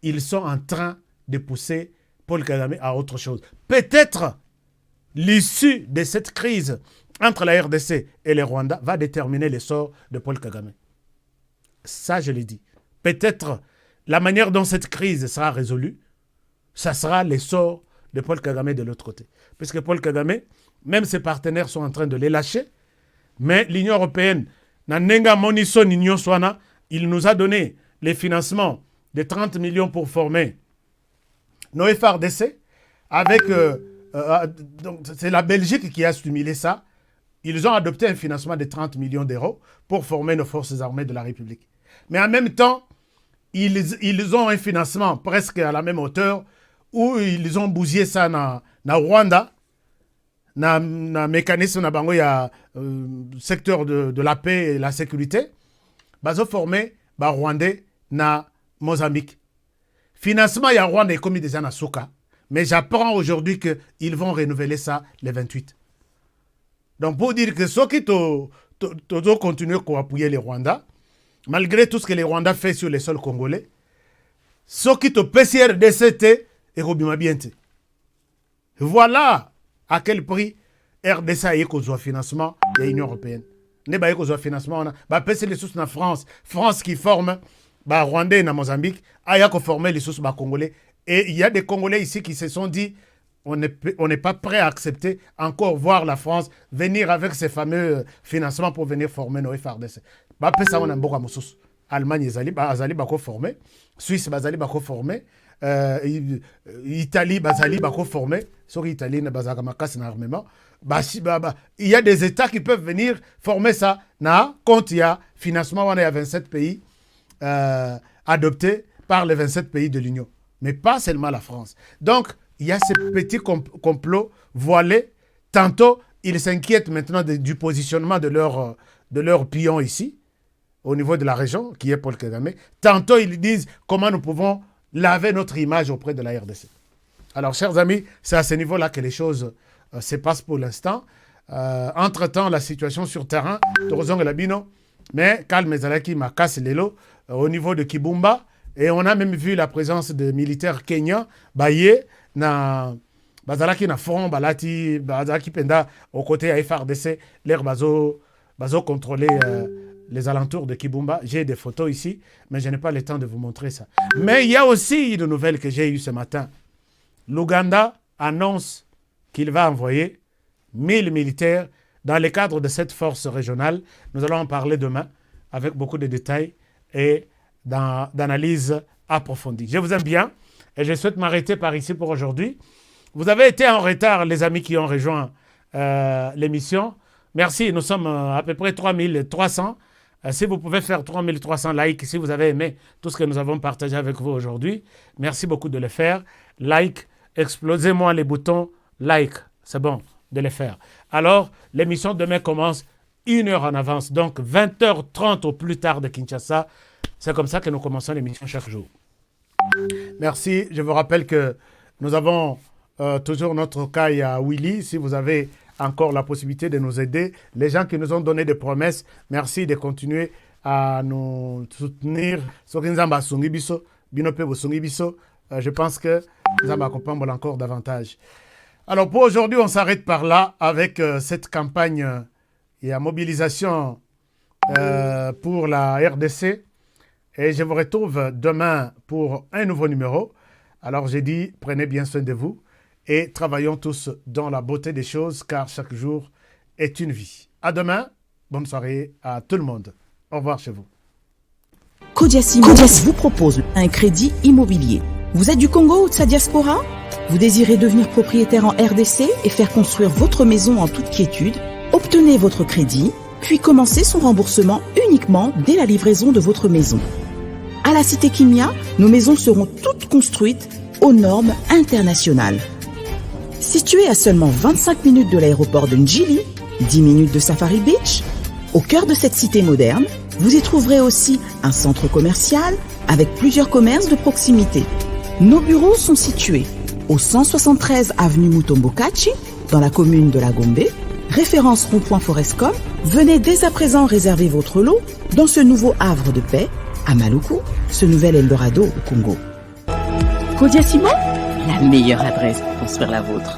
Ils sont en train de pousser Paul Kagame à autre chose. Peut-être l'issue de cette crise entre la RDC et les Rwandais va déterminer le sort de Paul Kagame. Ça, je l'ai dit. Peut-être la manière dont cette crise sera résolue, ça sera le sort de Paul Kagame de l'autre côté. Puisque Paul Kagame, même ses partenaires sont en train de les lâcher, mais l'Union européenne, il nous a donné les financements de 30 millions pour former nos FRDC. C'est la Belgique qui a stimulé ça. Ils ont adopté un financement de 30 millions d'euros pour former nos forces armées de la République. Mais en même temps, ils ont un financement presque à la même hauteur où ils ont bousillé ça dans Rwanda, dans le mécanisme de secteur de la paix et la sécurité. Ils ont formé les Rwandais dans Mozambique. Financement, il y a Rwanda et commis déjà dans Souka. Mais j'apprends aujourd'hui qu'ils vont renouveler ça le 28. Donc, pour dire que ceux qui continuent à appuyer les Rwandais, malgré tout ce que les Rwandais font sur les sols congolais, ceux qui te PCRDCT et Robimabiente. Voilà à quel prix RDC a eu financement de l'Union européenne. Ne pas eu financement, on a PC les sources en France, France qui forme Rwandais et Mozambique, a eu former les sources congolais. Et il y a des Congolais ici qui se sont dit on n'est pas prêt à accepter encore voir la France venir avec ces fameux financements pour venir former nos FRDC. Ça, on a beaucoup de choses. Allemagne, Azali, Bako formé. Suisse, Bazali, Bako formé. Italie, Bazali, Bako formé. Sur l'Italie, armement. Il y a des États qui peuvent venir former ça. Quand il y a financement, on est à 27 pays adoptés par les 27 pays de l'Union. Mais pas seulement la France. Donc, il y a ces petits complots voilés. Tantôt, ils s'inquiètent maintenant du positionnement de leur pion ici, au niveau de la région, qui est Paul Kagame. Tantôt, ils disent comment nous pouvons laver notre image auprès de la RDC. Alors, chers amis, c'est à ce niveau-là que les choses se passent pour l'instant. Entre-temps, la situation sur terrain, mais calme Zalaki m'a cassé l'élo au niveau de Kibumba. Et on a même vu la présence de militaires kenyans, Baye, Bazalaki na front, Balati, Bazalaki Penda, aux côtés à FRDC, l'air bazo contrôler les alentours de Kibumba. J'ai des photos ici, mais je n'ai pas le temps de vous montrer ça. Mais il y a aussi une nouvelle que j'ai eue ce matin. L'Ouganda annonce qu'il va envoyer 1000 militaires dans le cadre de cette force régionale. Nous allons en parler demain avec beaucoup de détails et d'analyse approfondie. Je vous aime bien et je souhaite m'arrêter par ici pour aujourd'hui. Vous avez été en retard, les amis qui ont rejoint l'émission. Merci, nous sommes à peu près 3300. Si vous pouvez faire 3300 likes, si vous avez aimé tout ce que nous avons partagé avec vous aujourd'hui, merci beaucoup de le faire. Like, explosez-moi les boutons like, c'est bon de le faire. Alors, l'émission demain commence 1 heure en avance, donc 20h30 au plus tard de Kinshasa. C'est comme ça que nous commençons l'émission chaque jour. Merci. Je vous rappelle que nous avons toujours notre caille à Willy. Si vous avez encore la possibilité de nous aider, les gens qui nous ont donné des promesses, merci de continuer à nous soutenir. Je pense que nous allons accompagner encore davantage. Alors pour aujourd'hui, on s'arrête par là avec cette campagne et la mobilisation pour la RDC. Et je vous retrouve demain pour un nouveau numéro. Alors j'ai dit, prenez bien soin de vous et travaillons tous dans la beauté des choses car chaque jour est une vie. À demain. Bonne soirée à tout le monde. Au revoir chez vous. Kodiasimo vous propose un crédit immobilier. Vous êtes du Congo ou de sa diaspora? Vous désirez devenir propriétaire en RDC et faire construire votre maison en toute quiétude? Obtenez votre crédit, puis commencez son remboursement uniquement dès la livraison de votre maison. À la Cité Kimia, nos maisons seront toutes construites aux normes internationales. Située à seulement 25 minutes de l'aéroport de Njili, 10 minutes de Safari Beach, au cœur de cette cité moderne, vous y trouverez aussi un centre commercial avec plusieurs commerces de proximité. Nos bureaux sont situés au 173 avenue Mutombokachi, dans la commune de la Gombe, référence rond-point Forescom. Venez dès à présent réserver votre lot dans ce nouveau havre de paix à Maluku, ce nouvel Eldorado au Congo. Kodiasimo, la meilleure adresse pour construire la vôtre.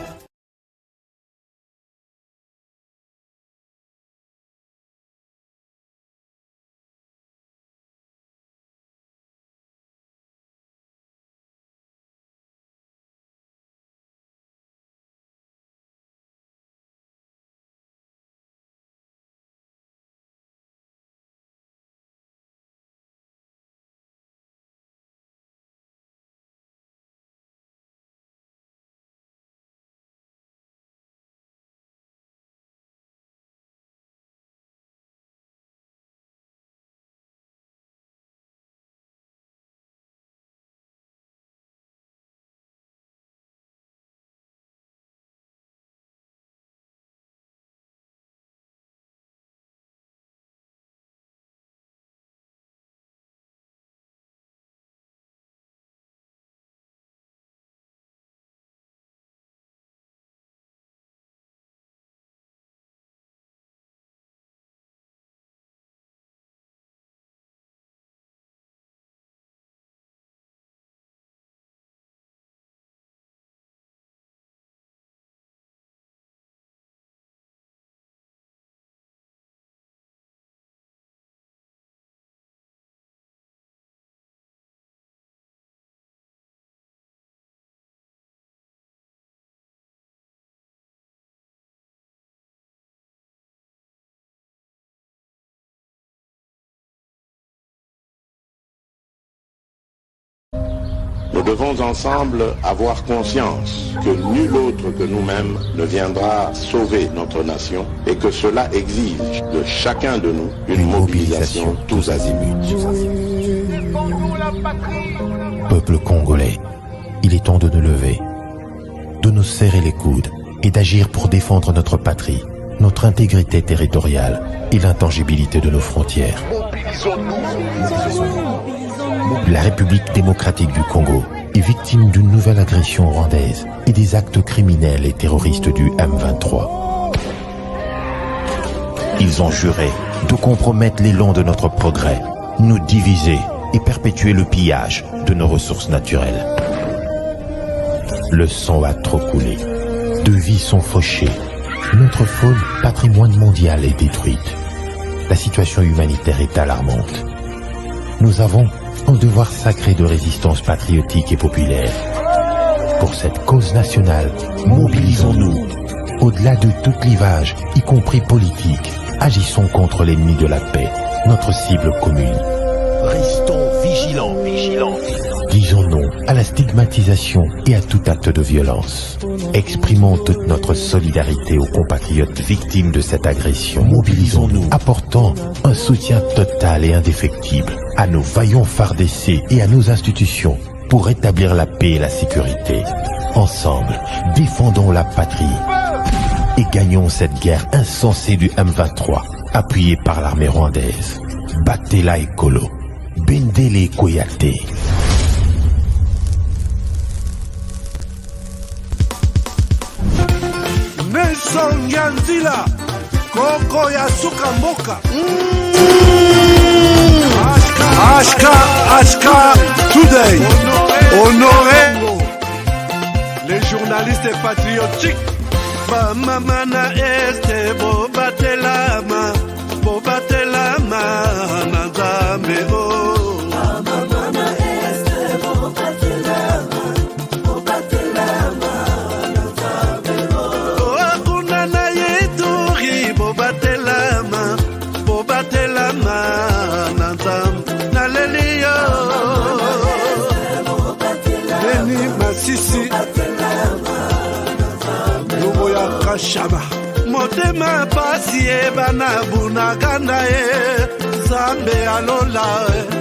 Nous devons ensemble avoir conscience que nul autre que nous-mêmes ne viendra sauver notre nation et que cela exige de chacun de nous une mobilisation tous azimuts. Peuple congolais, il est temps de nous lever, de nous serrer les coudes et d'agir pour défendre notre patrie, notre intégrité territoriale et l'intangibilité de nos frontières. La République démocratique du Congo est victime d'une nouvelle agression rwandaise et des actes criminels et terroristes du M23. Ils ont juré de compromettre l'élan de notre progrès, nous diviser et perpétuer le pillage de nos ressources naturelles. Le sang a trop coulé, deux vies sont fauchées, notre faune, patrimoine mondial, est détruite. La situation humanitaire est alarmante. Nous avons un devoir sacré de résistance patriotique et populaire. Pour cette cause nationale, mobilisons-nous. Au-delà de tout clivage, y compris politique, agissons contre l'ennemi de la paix, notre cible commune. Restons vigilants. Disons non à la stigmatisation et à tout acte de violence. Exprimons toute notre solidarité aux compatriotes victimes de cette agression. Mobilisons-nous, apportant un soutien total et indéfectible à nos vaillants FARDC et à nos institutions pour rétablir la paix et la sécurité. Ensemble, défendons la patrie et gagnons cette guerre insensée du M23, appuyée par l'armée rwandaise. Battez-la Ekolo, Bendele Koyate. Nelson Yanzila, Koko ya suka mboka. Ashka Today. Honoré. Les journalistes patriotiques. Bamamana este bobatelama nanzambe o. Bamamana este bobatelama nanzambe o. Akuna na yeturi bobatelama Lumo ya Kashama. Motema pasi bana bunaganda Zambe alola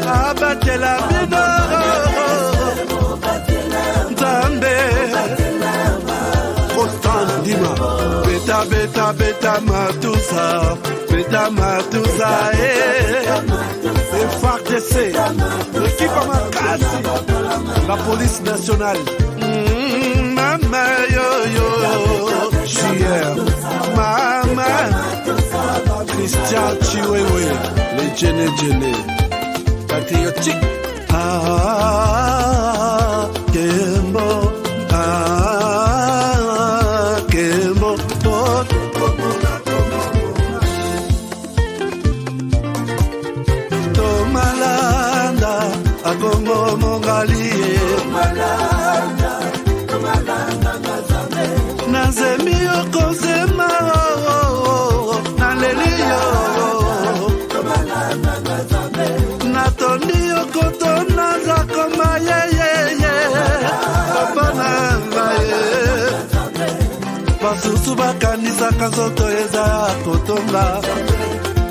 abatela bino Zambe Constant Dima Beta beta beta matusa Beta matusa FARDC l'équipe à Makassi la police nationale Mama yo yo JR Mama Christian Chiwewe les Djene patriotique Kembo Kembo Tomalanda Akongo Mongalie Nazemi okozema Naleliyo Natondi okotona Zakoma ye Papa nangaye Basusu bakanisa kanzoto eza kotonga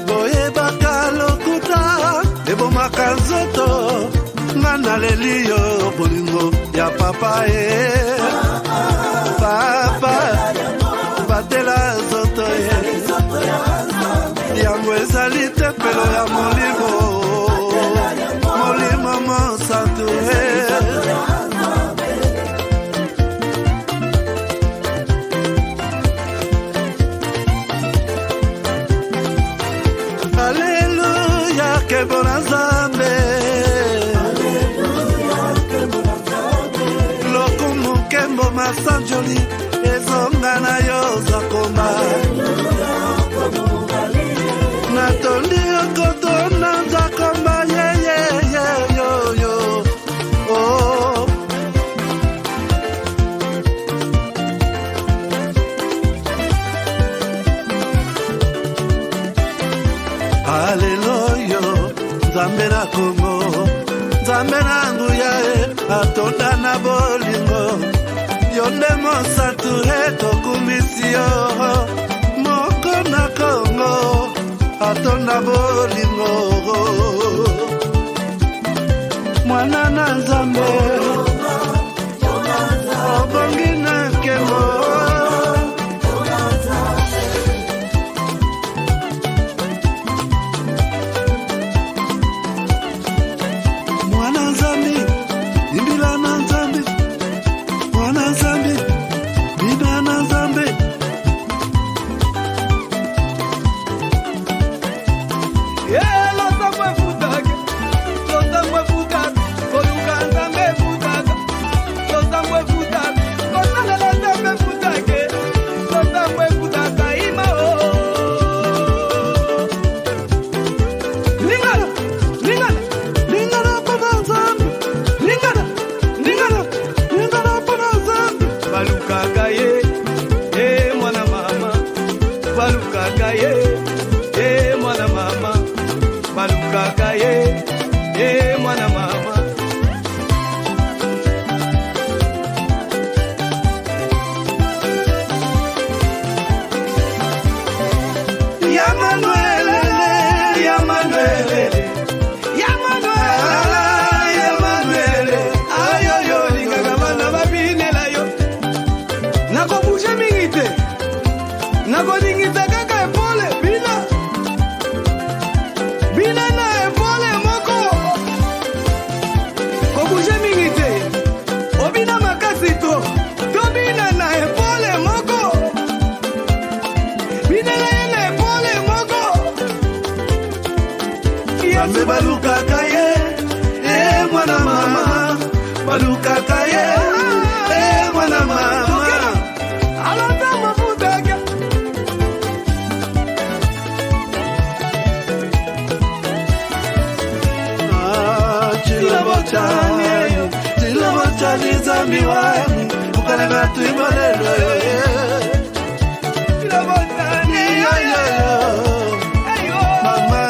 Boye bakalokuta Eboma kanzoto Ngana leliyo bolingo ya papa Papa batela zoto yango ezali tempelo ya molimo molimo mosantu Alleluia kembo na Nzambe lokumu kembo masanjoli ezonga na yo zakoma natondi okotona zakoma ye yo oh Alleluia Nzambe na Kongo Nzambe na nguya atonda na bolingo Yonde mosatu etokumisio Moko na Kongo Atonda bolingo Mwana na Nzambe Obongi na Kembo Mwana Nzambe Imbila na Nzambe Mwana Nzambe Bina na Nzambe Mwana mama Baluka kaye, mwana mama, baluka kaye, mwana mama. Alata mafuta kia. Chila bochani zambi wani, ukale batu imalelo Chila bochani mama.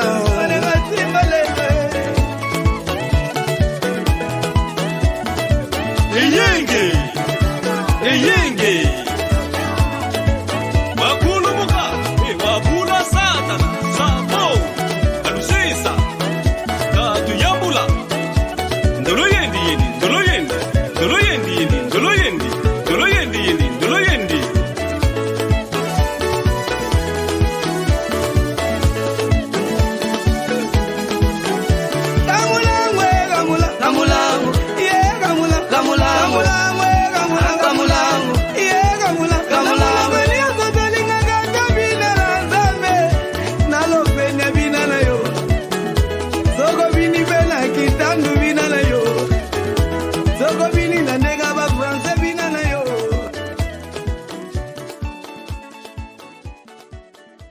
yendi njolo yendi